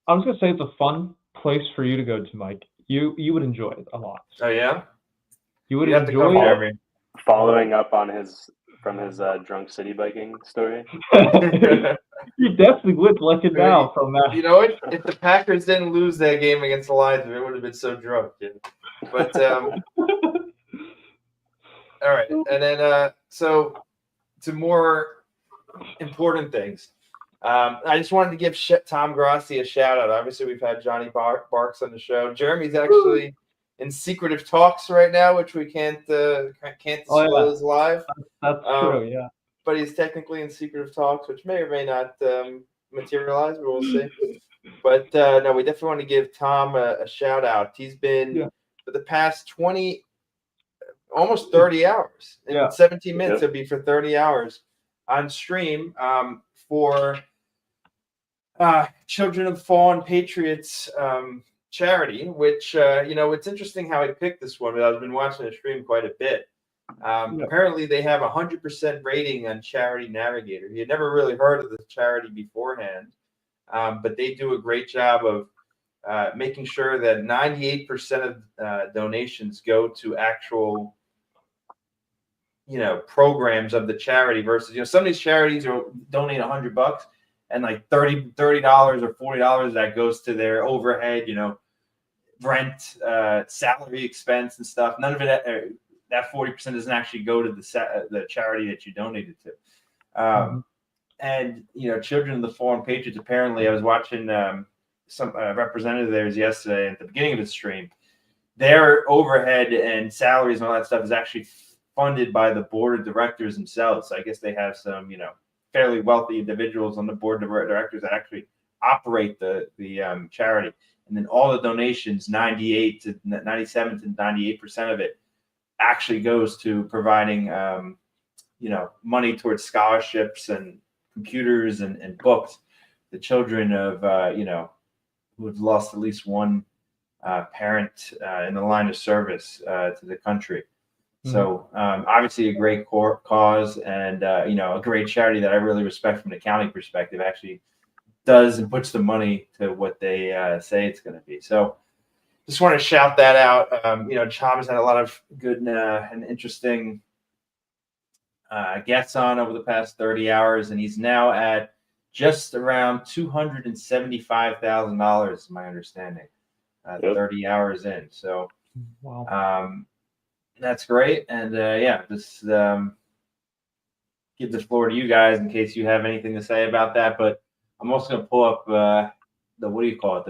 I was gonna say it's a fun place for you to go to, Mike. You would enjoy it a lot. Oh yeah, you would enjoy it. Jeremy. Following up on his drunk city biking story. You definitely would like it now from that. You know what? If the Packers didn't lose that game against the Lions, we would have been so drunk. Yeah. But All right, and then so to more important things. I just wanted to give Tom Grossi a shout out. Obviously, we've had Johnny Barks on the show. Jeremy's actually in secretive talks right now, which we can't Oh yeah, disclose live. that's true. Yeah. But he's technically in secretive talks, which may or may not materialize, but we'll see. But no, we definitely want to give Tom a shout out. He's been for the past 20, almost 30 hours. In 17 minutes, it'll be for 30 hours on stream for Children of Fallen Patriots charity, which, it's interesting how he picked this one, but I've been watching the stream quite a bit. Apparently, they have 100% rating on Charity Navigator. He had never really heard of the charity beforehand, but they do a great job of making sure that 98% of donations go to actual, programs of the charity versus, some of these charities are donate $100 and like $30 or $40 that goes to their overhead, rent, salary expense and stuff. None of it, that 40% doesn't actually go to the charity that you donated to. And, Children of the Fallen Patriots, apparently I was watching some representative of theirs yesterday at the beginning of the stream. Their overhead and salaries and all that stuff is actually funded by the board of directors themselves. So I guess they have some, fairly wealthy individuals on the board of directors that actually operate the charity. And then all the donations, 97 to 98% of it actually goes to providing, money towards scholarships and computers and books. The children of, who have lost at least one parent in the line of service to the country. So obviously a great cause and, a great charity that I really respect from an accounting perspective actually does and puts the money to what they say it's going to be. So just want to shout that out. Tom has had a lot of good and interesting guests on over the past 30 hours, and he's now at just around $275,000, is my understanding, 30 hours in. So that's great. And just give the floor to you guys in case you have anything to say about that. But I'm also going to pull up the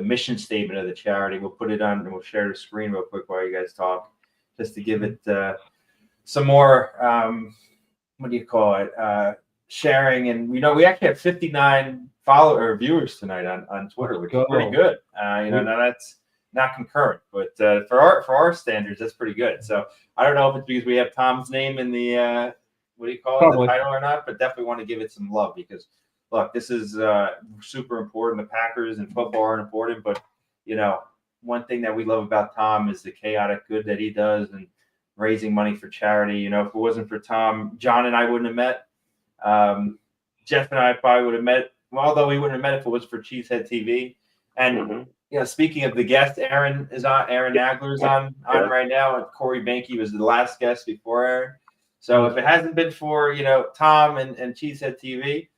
mission statement of the charity. We'll put it on and we'll share the screen real quick while you guys talk, just to give it some more, sharing. And, we actually have 59 viewers tonight on Twitter, which is pretty good. Now that's not concurrent, but for our standards, that's pretty good. So I don't know if it's because we have Tom's name in the the title or not, but definitely want to give it some love because look, this is super important. The Packers and football are important, but one thing that we love about Tom is the chaotic good that he does and raising money for charity. If it wasn't for Tom, John and I wouldn't have met. Jeff and I probably would have met. Well, although we wouldn't have met if it was for Cheesehead TV. And speaking of the guest, Aaron Nagler's on right now, and Corey Banky was the last guest before Aaron. So if it hasn't been for Tom and Cheesehead TV,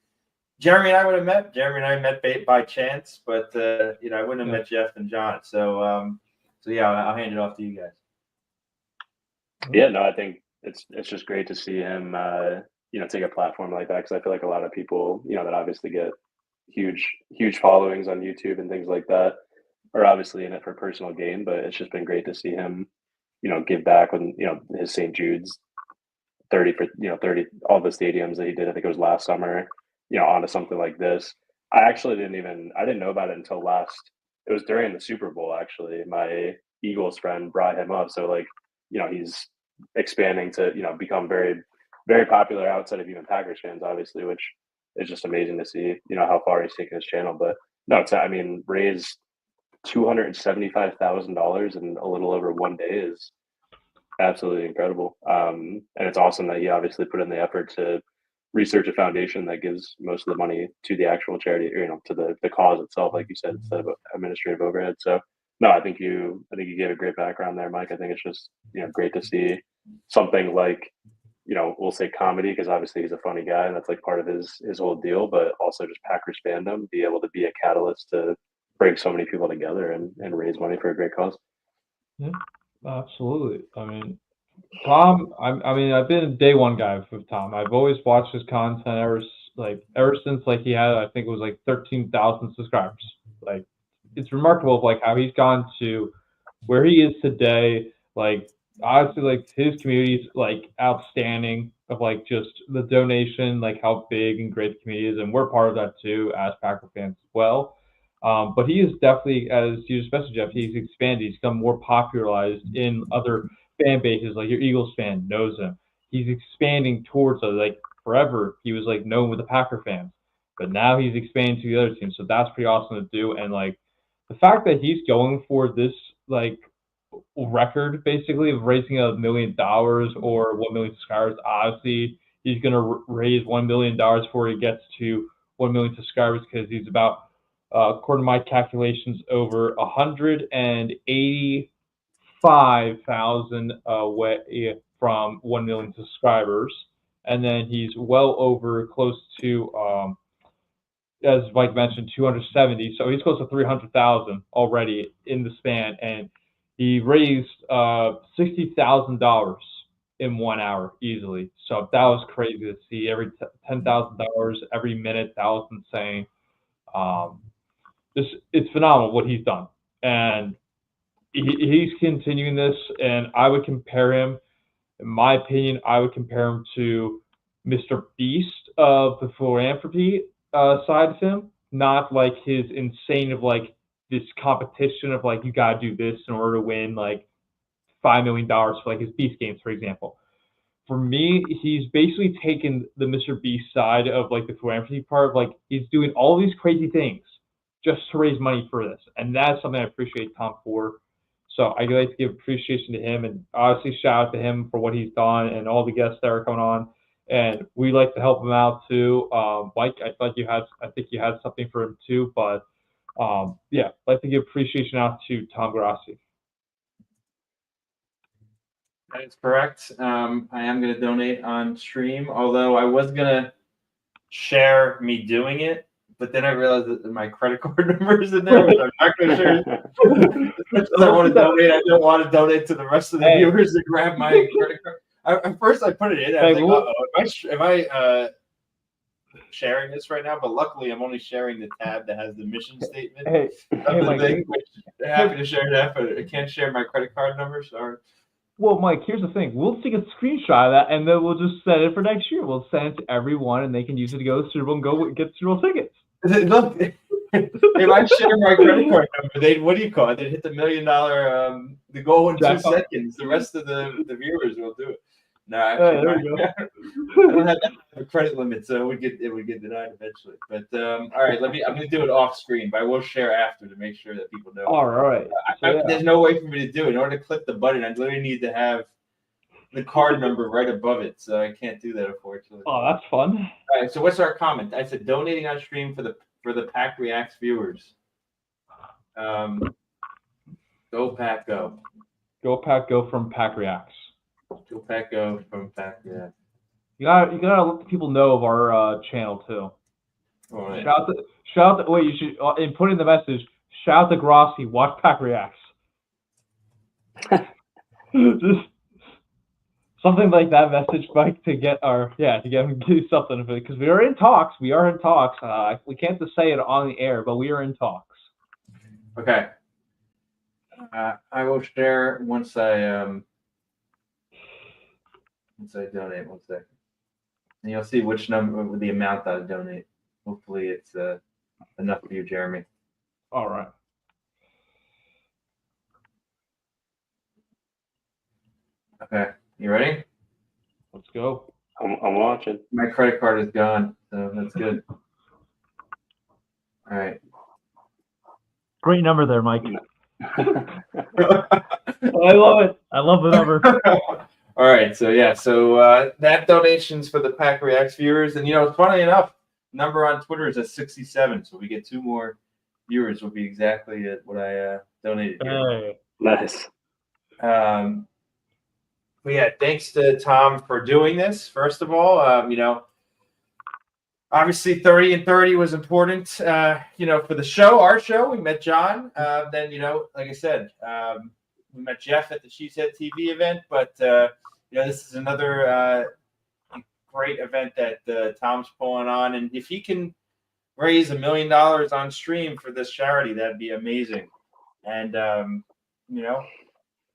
Jeremy and I would have met. Jeremy and I met by chance, but I wouldn't have met Jeff and John. So I'll hand it off to you guys. Yeah, no, I think it's just great to see him take a platform like that, because I feel like a lot of people that obviously get huge followings on YouTube and things like that are obviously in it for personal gain, but it's just been great to see him give back when his St. Jude's 30 all the stadiums that he did. I think it was last summer, onto something like this. I didn't know about it until it was during the Super Bowl. Actually, my Eagles friend brought him up. So he's expanding to become very, very popular outside of even Packers fans, obviously, which is just amazing to see how far he's taken his channel. But no, raised $275,000 in a little over 1 day is absolutely incredible. And it's awesome that he obviously put in the effort to research a foundation that gives most of the money to the actual charity, to the cause itself, like you said, instead of administrative overhead. So no, I think you gave a great background there, Mike. I think it's just great to see something like we'll say comedy, because obviously he's a funny guy and that's like part of his whole deal, but also just Packers fandom be able to be a catalyst to bring so many people together and raise money for a great cause. Yeah, absolutely. I mean, Tom, I mean, I've been a day one guy with Tom. I've always watched his content ever since he had, I think it was 13,000 subscribers. Like, it's remarkable of how he's gone to where he is today. Like, honestly, his community is outstanding of just the donation, how big and great the community is, and we're part of that too as Packer fans as well. But he is definitely, as you just mentioned, Jeff, he's expanded. He's become more popularized in other fan bases. Like your Eagles fan knows him. He's expanding towards forever. He was known with the Packer fans, but now he's expanding to the other teams. So that's pretty awesome to do. And the fact that he's going for this like record basically of raising $1 million or 1 million subscribers. Obviously, he's gonna raise $1 million before he gets to 1 million subscribers because he's about, according to my calculations, over 185,000 away from 1 million subscribers, and then he's well over close to as Mike mentioned, 270. So he's close to 300,000 already in the span, and he raised $60,000 in 1 hour easily. So that was crazy to see. Every $10,000 every minute, that was insane. It's phenomenal what he's done, and he's continuing this. And I would compare him, in my opinion, I would compare him to Mr. Beast of the philanthropy side of him, not his insane of this competition of you gotta do this in order to win $5 million for his Beast games, for example. For me, he's basically taken the Mr. Beast side of the philanthropy part. He's doing all these crazy things just to raise money for this, and that's something I appreciate Tom for. So I'd like to give appreciation to him, and obviously shout out to him for what he's done and all the guests that are coming on. And we like to help him out too. Mike, I think you had something for him too, but yeah, I'd like to give appreciation out to Tom Grossi. That is correct. I am going to donate on stream, although I was going to share me doing it, but then I realized that my credit card number is in there, which I'm not going to share. I want to donate. I don't want to donate to the rest of the viewers to grab my credit card. At first, I put it in. I was like, am I sharing this right now? But luckily, I'm only sharing the tab that has the mission statement of the thing. I'm happy to share that, but I can't share my credit card number. Sorry. Well, Mike, here's the thing. We'll take a screenshot of that, and then we'll just set it for next year. We'll send it to everyone, and they can use it to go to Super Bowl and go get Super Bowl tickets. Look, if I share my credit card number, what do you call it? They'd hit the $1 million, the goal in 2 seconds. The rest of the viewers will do it. No, actually, there we go. I don't have a credit limit, so it would get denied eventually. But all right, I'm going to do it off screen, but I will share after to make sure that people know. All right. There's no way for me to do it. In order to click the button, I literally need to have the card number right above it, so I can't do that, unfortunately. Oh, that's fun. All right, so what's our comment? I said donating on stream for the PackReacts viewers. Go Pack Go. Go Pack Go from PackReacts. Go Pack Go from PackReacts. You gotta let the people know of our channel too. All right. Shout out. Wait, you should in putting the message. Shout out to Grossi. Watch PackReacts. Just something like that message, Mike, to get him to do something because we are in talks. We can't just say it on the air, but we are in talks. Okay. I will share once I donate. 1 second, and you'll see which number, the amount I donate. Hopefully, it's enough for you, Jeremy. All right. Okay, you ready? Let's go. I'm watching. My credit card is gone, so that's good. All right. Great number there, Mike. I love it. I love the number. All right, so that donation's for the PackReacts viewers, and funny enough, number on Twitter is at 67, so we get 2 more viewers will be exactly at what I donated here. Hey. Nice. But yeah, thanks to Tom for doing this. First of all, obviously 30 and 30 was important. For the show, our show, we met John. Then like I said, We met Jeff at the She Said TV event, but this is another great event that Tom's pulling on, and if he can raise $1 million on stream for this charity, that'd be amazing. And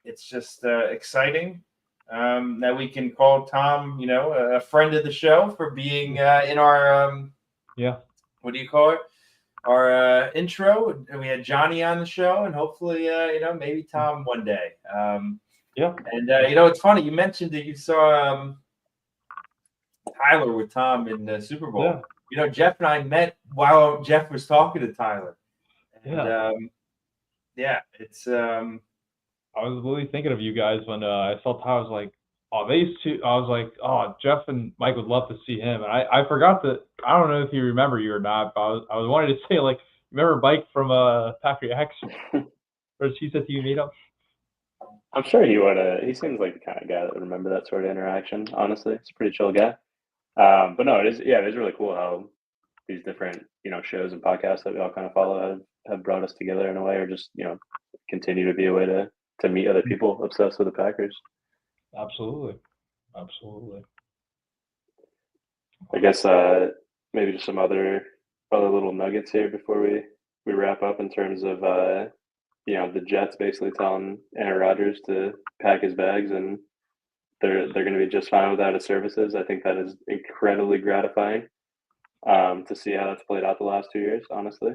it's just exciting that we can call Tom, a friend of the show for being in our what do you call it? Our intro. And we had Johnny on the show, and hopefully, maybe Tom one day. And it's funny you mentioned that you saw Tyler with Tom in the Super Bowl. Yeah. Jeff and I met while Jeff was talking to Tyler. And, it's. I was really thinking of you guys when I saw Tyler. I was like, oh, these two. I was like, oh, Jeff and Mike would love to see him. And I forgot that. I don't know if you remember you or not, but I was wanting to say, like, remember Mike from PackReacts? Or She Said TV meetup? I'm sure he would. He seems like the kind of guy that would remember that sort of interaction. Honestly, he's a pretty chill guy. But no, it is really cool how these different shows and podcasts that we all kind of follow have brought us together in a way, or just continue to be a way to meet other people obsessed with the Packers. Absolutely. I guess maybe just some other little nuggets here before we wrap up in terms of the Jets basically telling Aaron Rodgers to pack his bags and they're going to be just fine without his services. I think that is incredibly gratifying to see how that's played out the last 2 years, honestly.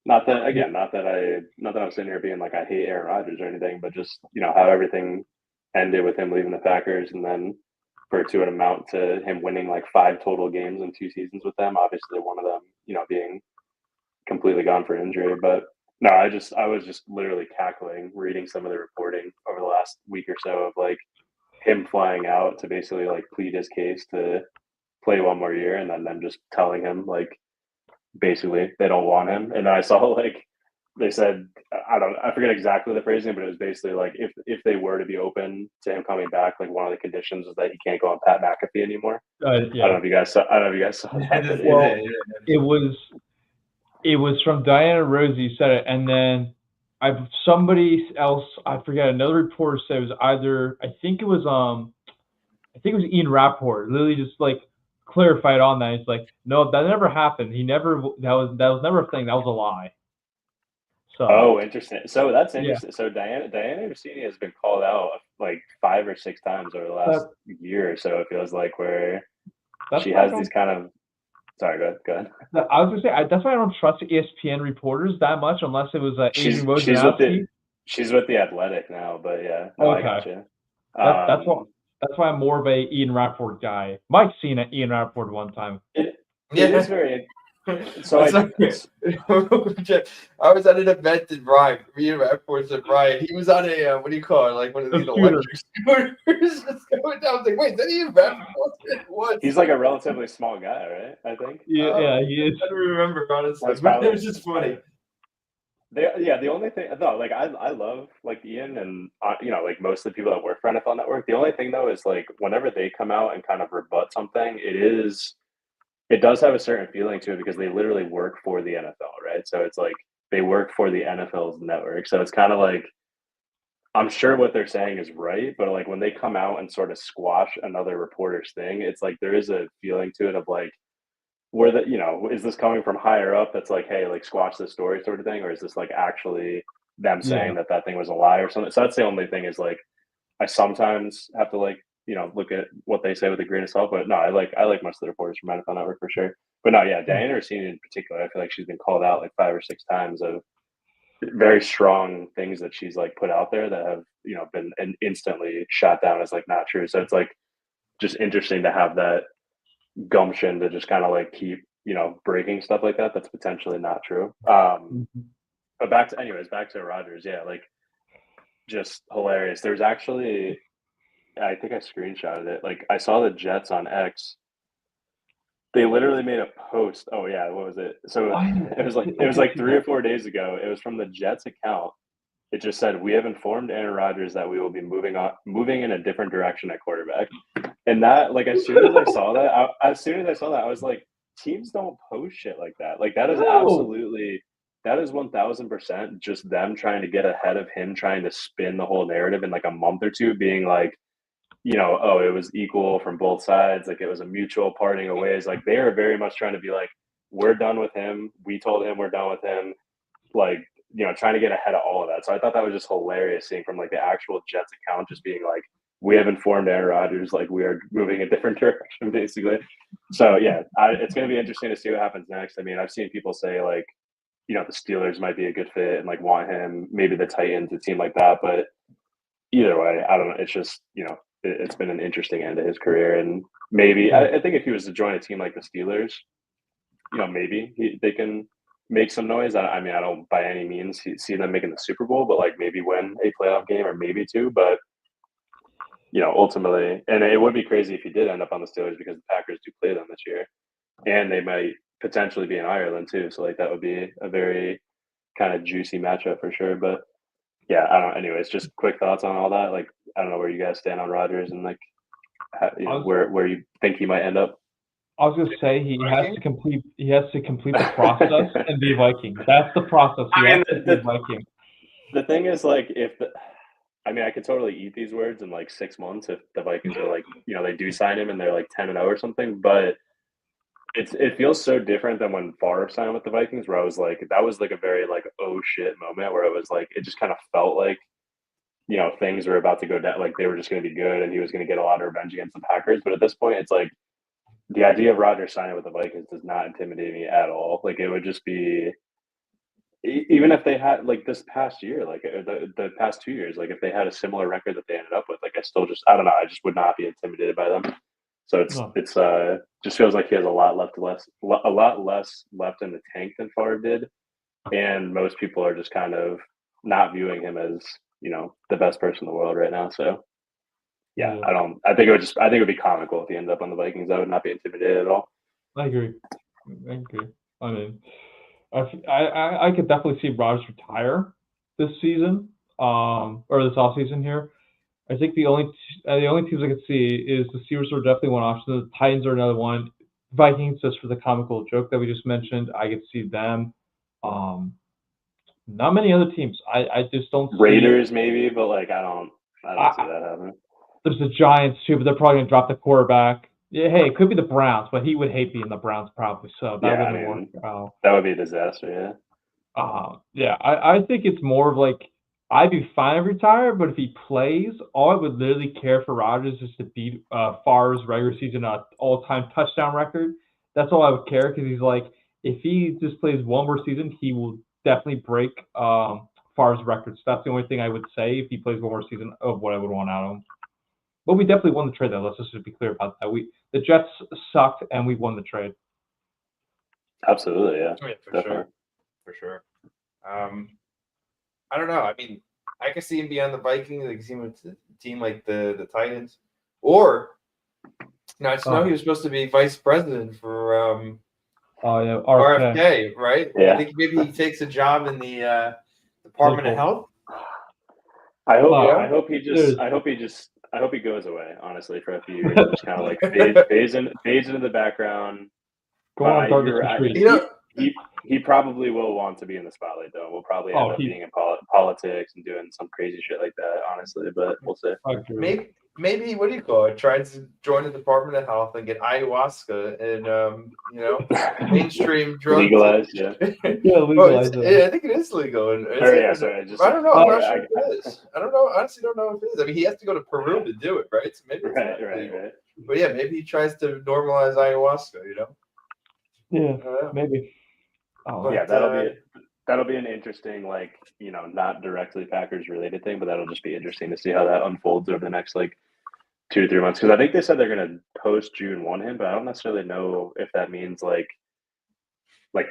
Not that I'm sitting here being like I hate Aaron Rodgers or anything, but just how everything ended with him leaving the Packers, and then for it to amount to him winning like 5 total games in 2 seasons with them. Obviously, one of them being completely gone for injury. But no, I was just literally cackling reading some of the reporting over the last week or so of like him flying out to basically like plead his case to play one more year, and then them just telling him like basically they don't want him. And I saw like they said, I forget exactly the phrasing, but it was basically like if they were to be open to him coming back, like one of the conditions was that he can't go on Pat McAfee anymore. I don't know if you guys saw that. Well, it was from Diana Rosie said it, and then somebody else, I forget, another reporter said it was either I think it was Ian Rappaport, literally just like clarified on that. It's like, no, that never happened. That was never a thing. That was a lie. So, interesting. So that's interesting. Yeah. So Diana Rossini has been called out like 5 or 6 times over the last year or so. It feels like where she has these kind of. Sorry, go ahead. I was gonna say that's why I don't trust ESPN reporters that much unless it was Adrian Wojnarowski. She's with the Athletic now, but yeah. No, okay. I gotcha. That's why I'm more of a Ian Rappaport guy. Mike's seen Ian Rappaport one time. It is very. So I was at an event in Ryan. Ian Rappaport said Ryan. He was on a what do you call it? Like one of these electric scooters just going down. I was like, wait, is that Ian Rappaport? What? He's like a relatively small guy, right? I think. Yeah, he is. I don't remember honestly, but it was just funny. The only thing, no, like I love like Ian and like most of the people that work for NFL Network. The only thing though is like whenever they come out and kind of rebut something, it does have a certain feeling to it because they literally work for the NFL, right? So it's like they work for the NFL's network. So it's kind of like I'm sure what they're saying is right, but like when they come out and sort of squash another reporter's thing, it's like there is a feeling to it of like, is this coming from higher up that's like, hey, like squash this story sort of thing, or is this like actually them saying that thing was a lie or something? So that's the only thing is like I sometimes have to like look at what they say with a grain of salt, but no, I like most of the reporters from NFL Network for sure. But no, yeah, Diana Rossini in particular, I feel like she's been called out like 5 or 6 times of very strong things that she's like put out there that have been instantly shot down as like not true. So it's like just interesting to have that gumption to just kind of like keep breaking stuff like that that's potentially not true. But back to Rodgers, yeah, like just hilarious. There's actually, I think I screenshotted it. Like I saw the Jets on X. They literally made a post. Oh yeah, what was it? So it was like 3 or 4 days ago. It was from the Jets account. It just said, "We have informed Aaron Rodgers that we will be moving in a different direction at quarterback." And that, like, as soon as I saw that, I was like, teams don't post shit like that. Like that is absolutely that is 1000% just them trying to get ahead of him, trying to spin the whole narrative in like a month or two, being like, oh, it was equal from both sides, like it was a mutual parting of ways. Like they are very much trying to be like, we're done with him. We told him we're done with him. Like, trying to get ahead of all of that. So I thought that was just hilarious seeing from like the actual Jets account just being like, we have informed Aaron Rodgers, like we are moving a different direction, basically. So yeah, it's going to be interesting to see what happens next. I mean, I've seen people say like, the Steelers might be a good fit and like want him, maybe the Titans, a team like that. But either way, I don't know. It's just, it's been an interesting end to his career. And maybe, I think if he was to join a team like the Steelers, maybe they can make some noise. I mean, I don't by any means see them making the Super Bowl, but like maybe win a playoff game or maybe two. But ultimately, and it would be crazy if he did end up on the Steelers because the Packers do play them this year, and they might potentially be in Ireland too. So like that would be a very kind of juicy matchup for sure. But yeah, I don't know. Anyways, just quick thoughts on all that. Like, I don't know where you guys stand on Rodgers and like where you think he might end up. I was gonna say he has to complete the process and be a Viking. That's the process. He has to be a Viking. The thing is, like, I could totally eat these words in like 6 months if the Vikings are like, they do sign him and they're like 10-0 or something. But it feels so different than when Favre signed with the Vikings, where I was like, that was like a very like oh shit moment where it was like it just kind of felt like things were about to go down, like they were just going to be good and he was going to get a lot of revenge against the Packers. But at this point, it's like the idea of Rodgers signing with the Vikings does not intimidate me at all. Like it would just be, even if they had like this past year, like the past 2 years, like if they had a similar record that they ended up with, like I don't know, I just would not be intimidated by them. So it's just feels like he has a lot less left in the tank than Favre did, and most people are just kind of not viewing him as the best person in the world right now. So yeah. I think it would be comical if he ended up on the Vikings. I would not be intimidated at all. I agree. I mean, I could definitely see Rodgers retire this season, or this offseason here. I think the only teams I could see is the Steelers are definitely one option. The Titans are another one. Vikings, just for the comical joke that we just mentioned, I could see them. Not many other teams. I just don't see Raiders maybe, but like I don't see that happening. There's the Giants too, but they're probably gonna drop the quarterback. Yeah, hey, it could be the Browns, but he would hate being the Browns probably. So that wouldn't work out. That would be a disaster. Yeah. I think it's more of like I'd be fine if he retired, but if he plays, all I would literally care for Rodgers is to beat Favre's regular season all-time touchdown record. That's all I would care because he's like, if he just plays one more season, he will definitely break Favre's record. So that's the only thing I would say if he plays one more season of what I would want out of him. But we definitely won the trade, though. Let's just be clear about that. The Jets sucked, and we won the trade. Absolutely, yeah. For sure. I don't know. I mean, I can see him be on the Vikings. I can see him with a team like the Titans. Or, I know he was supposed to be vice president for RFK, right? Yeah. I think maybe he takes a job in the Department of Health. I hope he goes away, honestly, for a few years. Just kind of like fades into the background. Go on, He probably will want to be in the spotlight, though. We'll probably end up being in politics and doing some crazy shit like that, honestly. But we'll see. Maybe what do you call it? Tries to join the Department of Health and get ayahuasca and mainstream drugs legalized. Yeah, legalized. I think it is legal. I don't know. I'm not sure if it is. I don't know. Honestly, don't know if it is. I mean, he has to go to Peru to do it, right? So maybe it's right. But yeah, maybe he tries to normalize ayahuasca. Yeah, maybe. Yeah, that'll be an interesting, like, not directly Packers related thing, but that'll just be interesting to see how that unfolds over the next like 2 to 3 months. Because I think they said they're gonna post June 1 him, but I don't necessarily know if that means like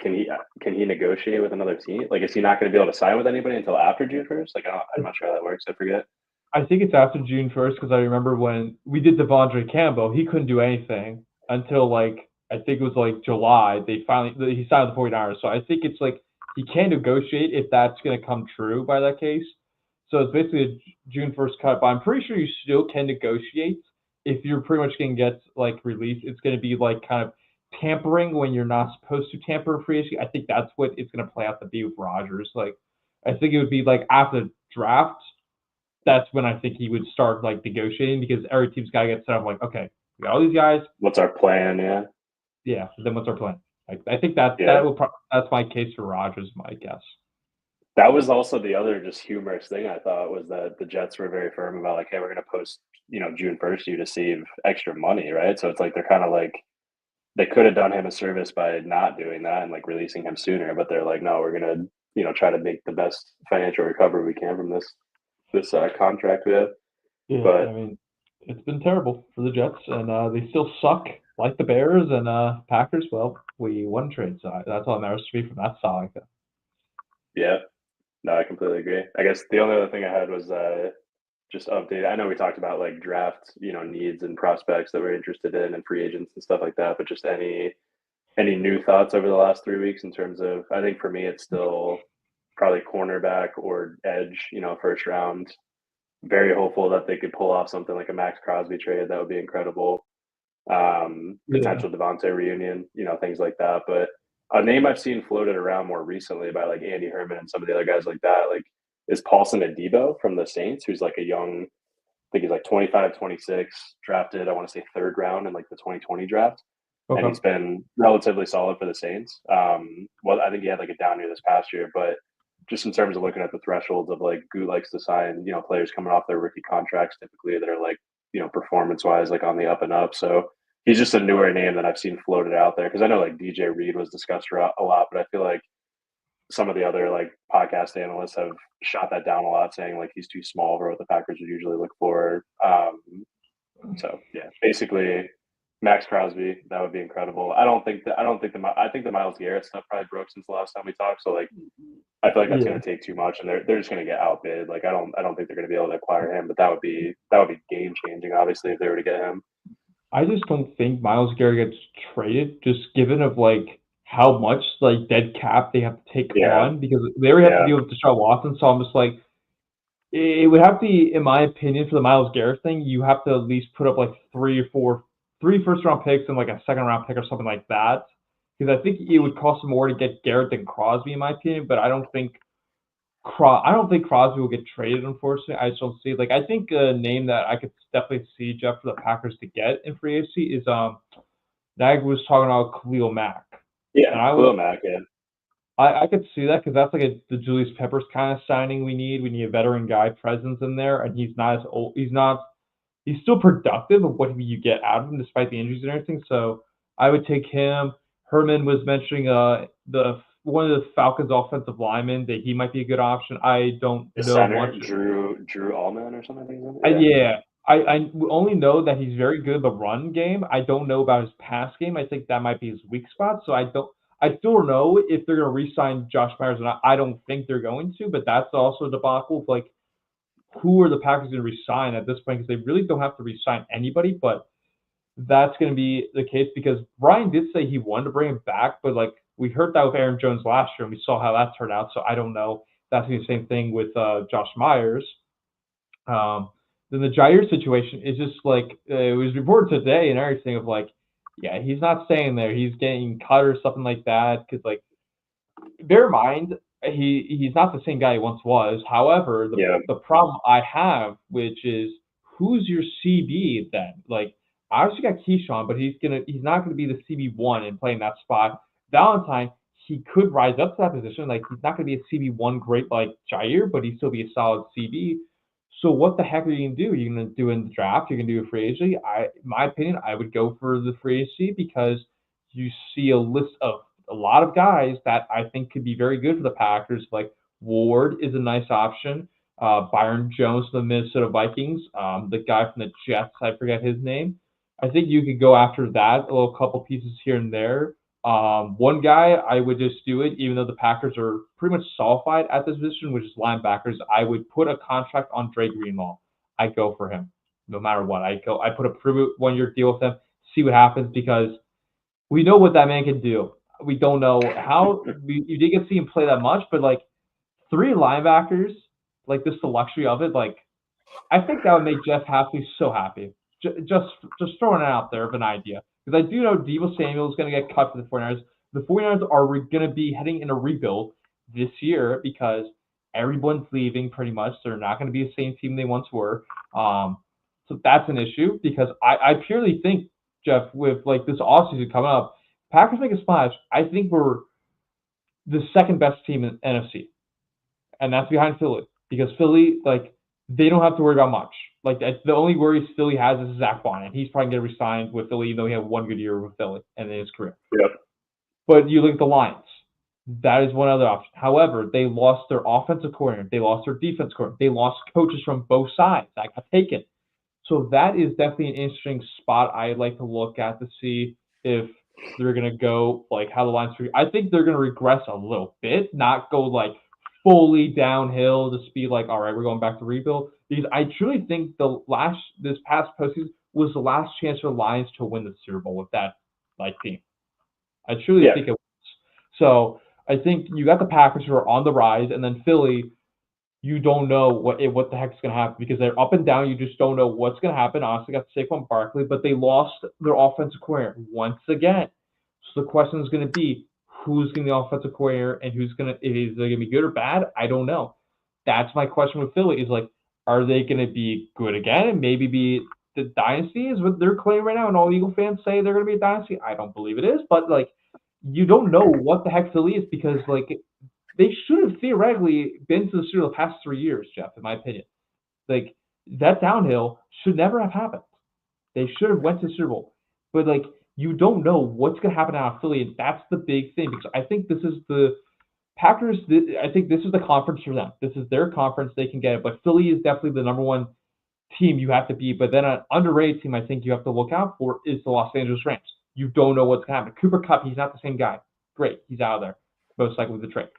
can he negotiate with another team? Like, is he not going to be able to sign with anybody until after June 1st? Like, I'm not sure how that works. I forget. I think it's after June 1st because I remember when we did Devondre Campbell, he couldn't do anything until like. I think it was like July. He signed with the 49ers. So I think it's like he can negotiate if that's going to come true by that case. So it's basically a June 1st cut. But I'm pretty sure you still can negotiate if you're pretty much going to get like released. It's going to be like kind of tampering when you're not supposed to tamper in free agency. I think that's what it's going to play out to be with Rodgers. Like, I think it would be like after the draft, that's when I think he would start like negotiating because every team's got to get set up like, okay, we got all these guys. What's our plan? Yeah. Yeah. Then what's our plan? Like, I think that Yeah. that's my case for Rodgers, my guess. That was also the other just humorous thing I thought was that the Jets were very firm about like, hey, we're going to post, June 1st you to save extra money, right? So it's like they're kind of like they could have done him a service by not doing that and like releasing him sooner, but they're like, no, we're going to try to make the best financial recovery we can from this contract we have. Yeah, But I mean, it's been terrible for the Jets, and they still suck like the Bears and Packers. Well, we won trade, so that's all that matters to me from that side. yeah, no, I completely agree. I guess the only other thing I had was just update. I know we talked about like draft, needs and prospects that we're interested in and free agents and stuff like that, but just any new thoughts over the last 3 weeks in terms of, I think for me, it's still probably cornerback or edge, first round. Very hopeful that they could pull off something like a Max Crosby trade. That would be incredible. Potential Devontae reunion, things like that. But a name I've seen floated around more recently by like Andy Herman and some of the other guys like that, like is Paulson Adebo from the Saints, who's like a young, I think he's like 25, 26, drafted, I want to say third round in like the 2020 draft. Okay. And he's been relatively solid for the Saints. Well, I think he had like a down year this past year, but just in terms of looking at the thresholds of like who likes to sign, players coming off their rookie contracts typically that are like, performance wise, like on the up and up. So he's just a newer name that I've seen floated out there because I know like DJ Reed was discussed a lot, but I feel like some of the other like podcast analysts have shot that down a lot, saying like he's too small for what the Packers would usually look for. So yeah, basically Max Crosby, that would be incredible. I think the Myles Garrett stuff probably broke since the last time we talked. So like, I feel like that's going to take too much, and they're just going to get outbid. Like I don't think they're going to be able to acquire him, but that would be game changing, obviously, if they were to get him. I just don't think Myles Garrett gets traded, just given of like how much like dead cap they have to take on because they already have to deal with Deshaun Watson. So I'm just like, it would have to be, in my opinion, for the Myles Garrett thing, you have to at least put up like three first round picks and like a second round pick or something like that. Because I think it would cost more to get Garrett than Crosby, in my opinion. But I don't think Crosby will get traded. Unfortunately, I just don't see. Like, I think a name that I could definitely see Jeff for the Packers to get in free agency is Nag was talking about Khalil Mack. Yeah, Khalil Mack. Yeah. I could see that because that's like the Julius Peppers kind of signing we need. We need a veteran guy presence in there, and he's not as old. He's still productive of what you get out of him despite the injuries and everything. So I would take him. Herman was mentioning one of the Falcons' offensive linemen that he might be a good option. I don't know much. Drew Allman or something. Yeah. I only know that he's very good at the run game. I don't know about his pass game. I think that might be his weak spot. So I still don't know if they're going to re-sign Josh Myers or not. I don't think they're going to, but that's also a debacle of like, who are the Packers going to re-sign at this point? Because they really don't have to re-sign anybody, but that's going to be the case because Ryan did say he wanted to bring him back, but like we heard that with Aaron Jones last year, and we saw how that turned out. So I don't know. That's going to be the same thing with Josh Myers. Then the Jair situation is just like it was reported today and everything of like, yeah, he's not staying there. He's getting cut or something like that. Because like, bear in mind, he's not the same guy he once was. However, the problem I have, which is who's your CB then? Like, obviously got Keyshawn, but he's not gonna be the CB1 and play in that spot. Valentine, he could rise up to that position. Like, he's not gonna be a CB1 great like Jair, but he'd still be a solid CB. So what the heck are you gonna do? You're gonna do in the draft? You're gonna do a free agency? In my opinion, I would go for the free agency because you see a list of a lot of guys that I think could be very good for the Packers. Like Ward is a nice option. Byron Jones from the Minnesota Vikings. The guy from the Jets, I forget his name. I think you could go after that, a little couple pieces here and there. One guy, I would just do it, even though the Packers are pretty much solidified at this position, which is linebackers. I would put a contract on Dre Greenlaw. I'd go for him, no matter what. I put a prove 1-year deal with him, see what happens, because we know what that man can do. We don't know how you did get to see him play that much, but like 3 linebackers, like just the luxury of it, like I think that would make Jeff Hafley so happy. Just throwing it out there of an idea. Because I do know Deebo Samuel is going to get cut for the 49ers. The 49ers are going to be heading in a rebuild this year because everyone's leaving pretty much. They're not going to be the same team they once were. So that's an issue because I purely think, Jeff, with like this offseason coming up, Packers make a splash. I think we're the second best team in NFC, and that's behind Philly because Philly, like, they don't have to worry about much. Like, the only worries Philly has is Zach Bond, and he's probably going to resign with Philly, even though he had one good year with Philly and in his career. Yep. But you look at the Lions. That is one other option. However, they lost their offensive coordinator. They lost their defense coordinator. They lost coaches from both sides that got taken. So that is definitely an interesting spot I'd like to look at to see if they're going to go, like, how the Lions – I think they're going to regress a little bit, not go, like, fully downhill, just be like, all right, we're going back to rebuild. Because I truly think this past postseason was the last chance for the Lions to win the Super Bowl with that, like, team. I truly think it was. So I think you got the Packers who are on the rise, and then Philly, you don't know what the heck's going to happen because they're up and down. You just don't know what's going to happen. Honestly, got Saquon Barkley, but they lost their offensive coordinator once again. So the question is going to be, who's going to be the offensive coordinator and is they going to be good or bad? I don't know. That's my question with Philly is like, are they going to be good again and maybe be the dynasty is what they're claiming right now, and all Eagle fans say they're going to be a dynasty? I don't believe it is, but like, you don't know what the heck Philly is because like they should have theoretically been to the Super Bowl the past 3 years, Jeff, in my opinion. Like, that downhill should never have happened. They should have went to the Super Bowl. But like, you don't know what's going to happen out of Philly, and that's the big thing because I think this is the Packers. I think this is the conference for them. This is their conference. They can get it. But Philly is definitely the number one team you have to beat. But then an underrated team I think you have to look out for is the Los Angeles Rams. You don't know what's going to happen. Cooper Kupp, he's not the same guy. Great. He's out of there, most likely with the trade.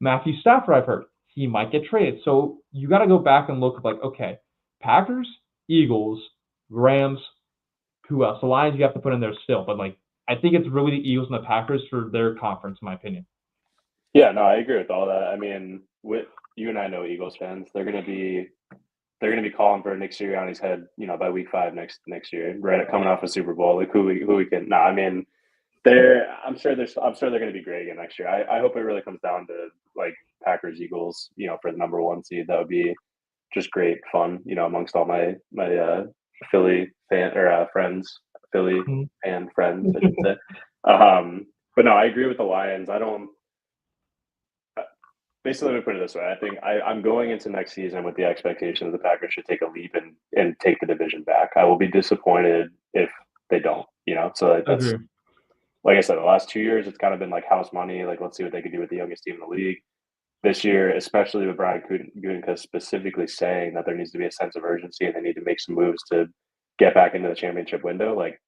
Matthew Stafford, I've heard, he might get traded. So you got to go back and look at like, okay, Packers, Eagles, Rams, who else? The Lions you have to put in there still. But like, I think it's really the Eagles and the Packers for their conference, in my opinion. Yeah, no, I agree with all that. I mean, with you and I know Eagles fans, they're gonna be calling for Nick Sirianni's head, by week 5 next year, right? Coming off a Super Bowl, like who we can. No, I mean, I'm sure they're going to be great again next year. I hope it really comes down to like Packers Eagles, for the number 1 seed. That would be just great fun, amongst all my Philly fan or friends, Philly fan friends, I should say. But no, I agree with the Lions. I don't. Basically, let me put it this way. I think I'm going into next season with the expectation that the Packers should take a leap and take the division back. I will be disappointed if they don't, So that's, like I said, the last 2 years, it's kind of been like house money. Like, let's see what they can do with the youngest team in the league. This year, especially with Brian Gutekunst specifically saying that there needs to be a sense of urgency and they need to make some moves to get back into the championship window. Like,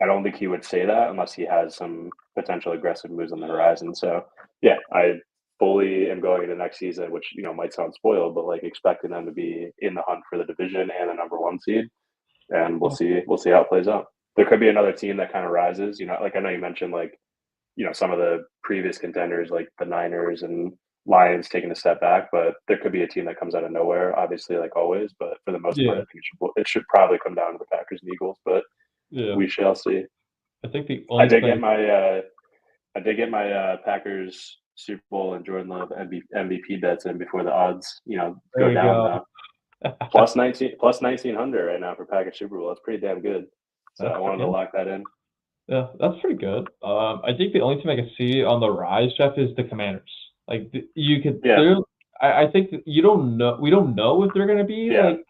I don't think he would say that unless he has some potential aggressive moves on the horizon. So, yeah, I fully am going into next season, which might sound spoiled, but like expecting them to be in the hunt for the division and the number 1 seed, and we'll see how it plays out. There could be another team that kind of rises. Like I know you mentioned like some of the previous contenders like the Niners and Lions taking a step back, but there could be a team that comes out of nowhere. Obviously, like always, but for the most part, I think it should probably come down to the Packers and Eagles, but we shall see. I think the only I did get my Packers Super Bowl and Jordan Love MVP bets in before the odds, go down. Plus 1900 right now for Packers Super Bowl. That's pretty damn good. So I wanted to lock that in. Yeah, that's pretty good. I think the only team I can see on the rise, Jeff, is the Commanders. Like you could, I think we don't know if they're going to be like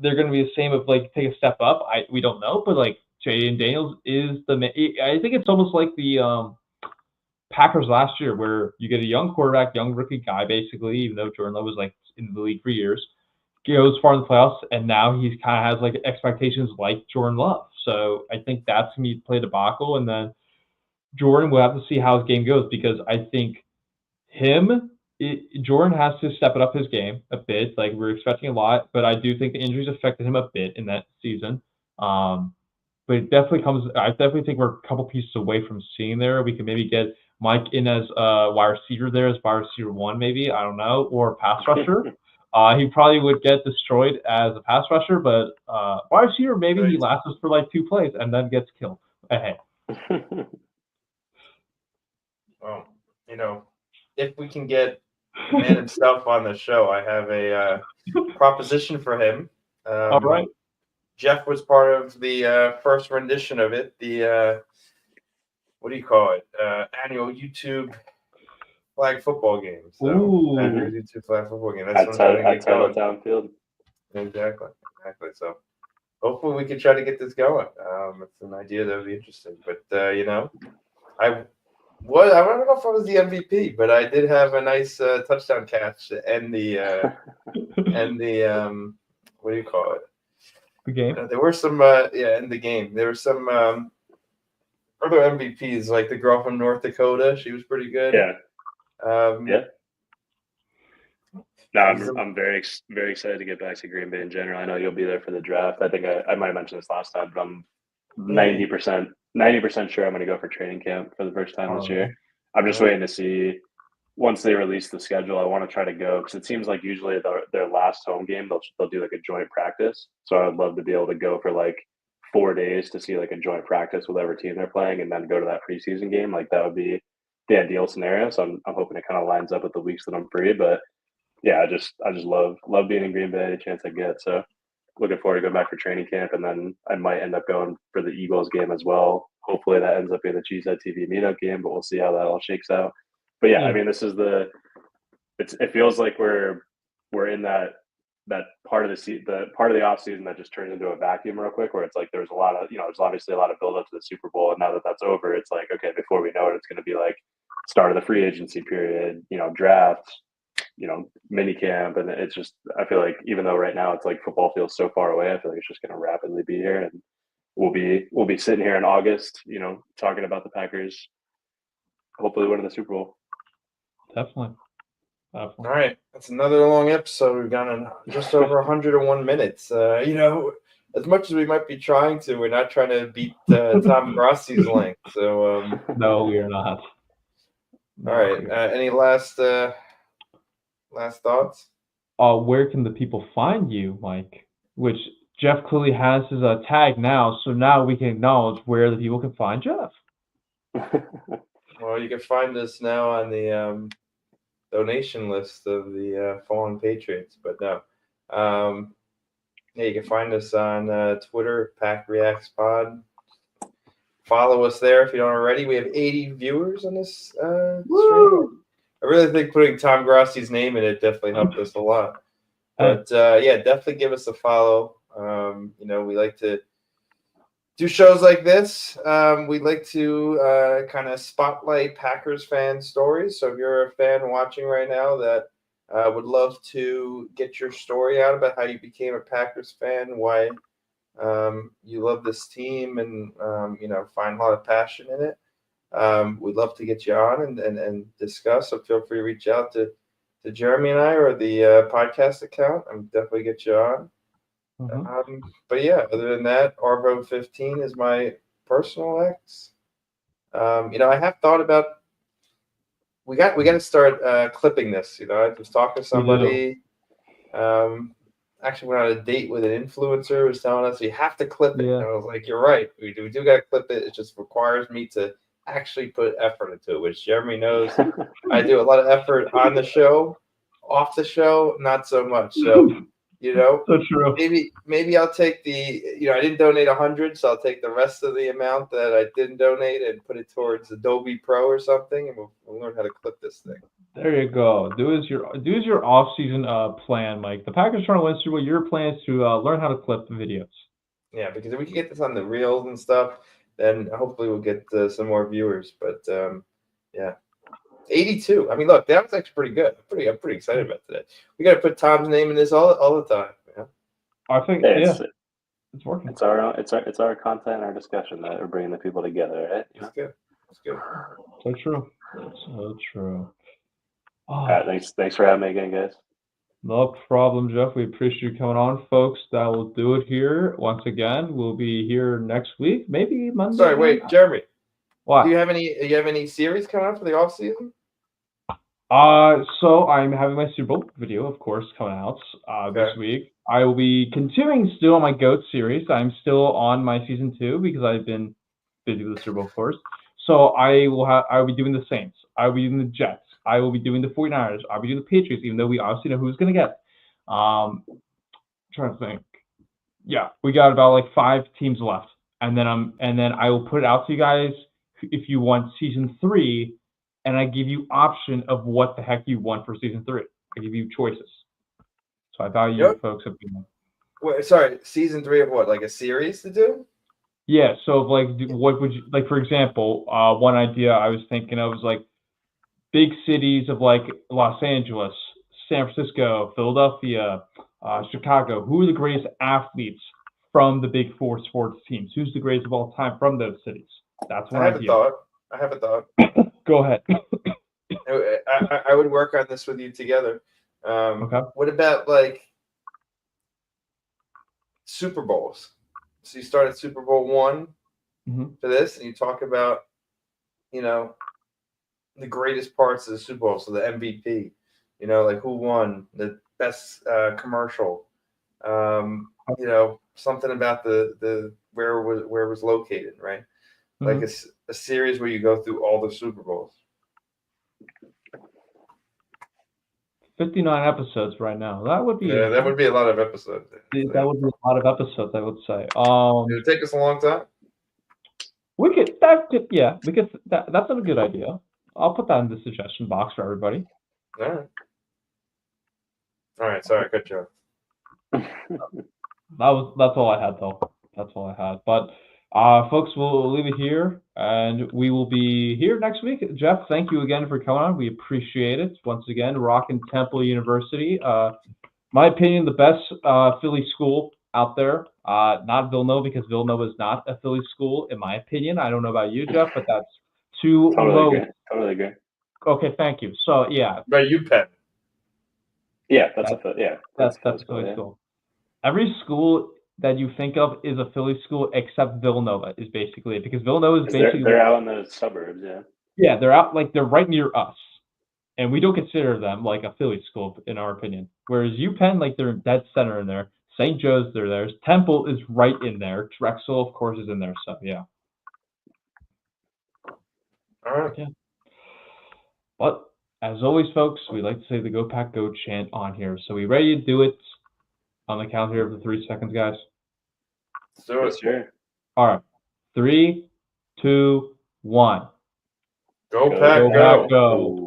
they're going to be the same if like take a step up. We don't know, but like Jayden Daniels is I think it's almost like the Packers last year, where you get a young quarterback, young rookie guy, basically, even though Jordan Love was like in the league for years, goes far in the playoffs, and now he's kind of has like expectations like Jordan Love. So I think that's going to be play debacle, and then Jordan will have to see how his game goes because I think Jordan has to step it up his game a bit. Like we're expecting a lot, but I do think the injuries affected him a bit in that season. But it definitely I definitely think we're a couple pieces away from seeing there. We can maybe get Mike in as wide receiver there, as wide receiver 1, maybe, I don't know, or pass rusher. He probably would get destroyed as a pass rusher, but wide receiver, maybe he lasts us for like 2 plays and then gets killed. Hey. Well, if we can get the man himself on the show, I have a proposition for him. All right. Jeff was part of the first rendition of it, the what do you call it? Annual YouTube flag football game. So Ooh. Packers YouTube flag football game. That's what I'm trying to get At going. Town Field. Exactly. So hopefully we can try to get this going. It's an idea that would be interesting. But I don't know if I was the MVP, but I did have a nice touchdown catch to end the what do you call it? The game. There were some in the game. There were some other MVPs like the girl from North Dakota. She was pretty good. Yeah. Yeah. No, I'm very excited to get back to Green Bay in general. I know you'll be there for the draft. I think I might have mentioned this last time, but I'm 90% sure I'm going to go for training camp for the first time this year. I'm just waiting to see once they release the schedule. I want to try to go because it seems like usually their last home game they'll do like a joint practice. So I would love to be able to go for like 4 days to see like a joint practice with whatever team they're playing, and then go to that preseason game. Like that would be the ideal scenario. So I'm hoping it kind of lines up with the weeks that I'm free, but. Yeah, I just love being in Green Bay any chance I get. So looking forward to going back for training camp, and then I might end up going for the Eagles game as well. Hopefully that ends up being the Cheesehead TV meetup game, but we'll see how that all shakes out. But yeah, I mean, this is it feels like we're in that part of the part of the off season that just turned into a vacuum real quick, where it's like there's a lot of there's obviously a lot of build up to the Super Bowl, and now that that's over, it's like okay, before we know it, it's going to be like start of the free agency period, draft. Mini camp, and it's just I feel like even though right now it's like football feels so far away, I feel like it's just going to rapidly be here, and we'll be sitting here in August, talking about the Packers hopefully winning the Super Bowl. Definitely. All right, that's another long episode. We've gone just over 101 minutes. As much as we might be trying to, we're not trying to beat Tom Grossi's length. So no, we are not. All right. Any last thoughts? Where can the people find you, Mike? Which Jeff clearly has his tag now, so now we can acknowledge where the people can find Jeff. Well, you can find us now on the donation list of the Fallen Patriots, but no. You can find us on Twitter, PackReacts Pod. Follow us there if you don't already. We have 80 viewers on this stream. I really think putting Tom Grossi's name in it definitely helped us a lot. But definitely give us a follow. We like to do shows like this. We'd like to kind of spotlight Packers fan stories. So if you're a fan watching right now that would love to get your story out about how you became a Packers fan, why you love this team, and find a lot of passion in it. We'd love to get you on and discuss. So feel free to reach out to Jeremy and I, or the podcast account, and definitely get you on. Mm-hmm. But yeah, other than that, Arvo15 is my personal X. I have thought about we got to start clipping this. I was talking to somebody. Actually went on a date with an influencer who was telling us we have to clip it. Yeah. And I was like, you're right. We do got to clip it. It just requires me to actually put effort into it, which Jeremy knows. I do a lot of effort on the show, off the show, not so much. So, so true. Maybe I'll take the, I didn't donate 100, so I'll take the rest of the amount that I didn't donate and put it towards Adobe Pro or something, and we'll learn how to clip this thing. There you go. Do as your off-season plan, Mike. The Packers trying to win Super Bowl. Your plan is to learn how to clip the videos. Yeah, because if we can get this on the reels and stuff, then hopefully we'll get some more viewers. But 82. I mean, look, that was actually pretty good. I'm pretty excited about today. We got to put Tom's name in this all the time. Yeah. I think it's working. It's our content and our discussion that are bringing the people together, right? It's good. It's good. So true. So true. All right, thanks for having me again, guys. No problem, Jeff. We appreciate you coming on, folks. That will do it here. Once again, we'll be here next week, maybe Monday. Sorry, wait, Jeremy. What? Do you have any series coming up for the off season? So I'm having my Super Bowl video, of course, coming out this week. I will be continuing still on my GOAT series. I'm still on my season 2 because I've been busy with the Super Bowl, of course. So I will be doing the Saints. I will be doing the Jets. I will be doing the 49ers. I'll be doing the Patriots, even though we obviously know who's going to get. Trying to think. Yeah, we got about like 5 teams left, and then I will put it out to you guys if you want season 3, and I give you option of what the heck you want for season 3. I give you choices. So I value you folks have been. Wait, sorry, season 3 of what? Like a series to do? Yeah. So like, what would you like? For example, one idea I was thinking of was like big cities of like Los Angeles, San Francisco, Philadelphia, Chicago. Who are the greatest athletes from the big 4 sports teams? Who's the greatest of all time from those cities? That's one idea. I have a thought. Go ahead. I would work on this with you together. Okay. What about like Super Bowls? So you start at Super Bowl 1 for this, and you talk about, you know, the greatest parts of the Super Bowl. So the MVP, you know, like who won, the best commercial, you know, something about the where it was located, right? Like a series where you go through all the Super Bowls. 59 episodes right now. That would be that would be a lot of episodes. That would be a lot of episodes, I would say. It would take us a long time. We could that's a good idea. I'll put that in the suggestion box for everybody. All right. Sorry, I cut you off. That's all I had though. That's all I had. But folks, we'll leave it here, and we will be here next week. Jeff, thank you again for coming on. We appreciate it. Once again, rocking Temple University. My opinion, the best Philly school out there. Not Villanova, because Villanova is not a Philly school, in my opinion. I don't know about you, Jeff, but that's too low. Totally agree. Okay, thank you. So yeah. But UPenn. Yeah, that's a Philly school. Every school that you think of is a Philly school except Villanova is basically it, because Villanova is basically they're out in the suburbs, yeah. Yeah, they're out, like they're right near us, and we don't consider them like a Philly school in our opinion. Whereas UPenn, like they're dead center in there. St. Joe's, they're there. Temple is right in there. Drexel, of course, is in there. So yeah. All right. Yeah. But as always, folks, we like to say the Go Pack Go chant on here. So we ready to do it on the count here of the 3 seconds, guys? So sure. All right. 3, 2, 1. Go Pack Go. Go.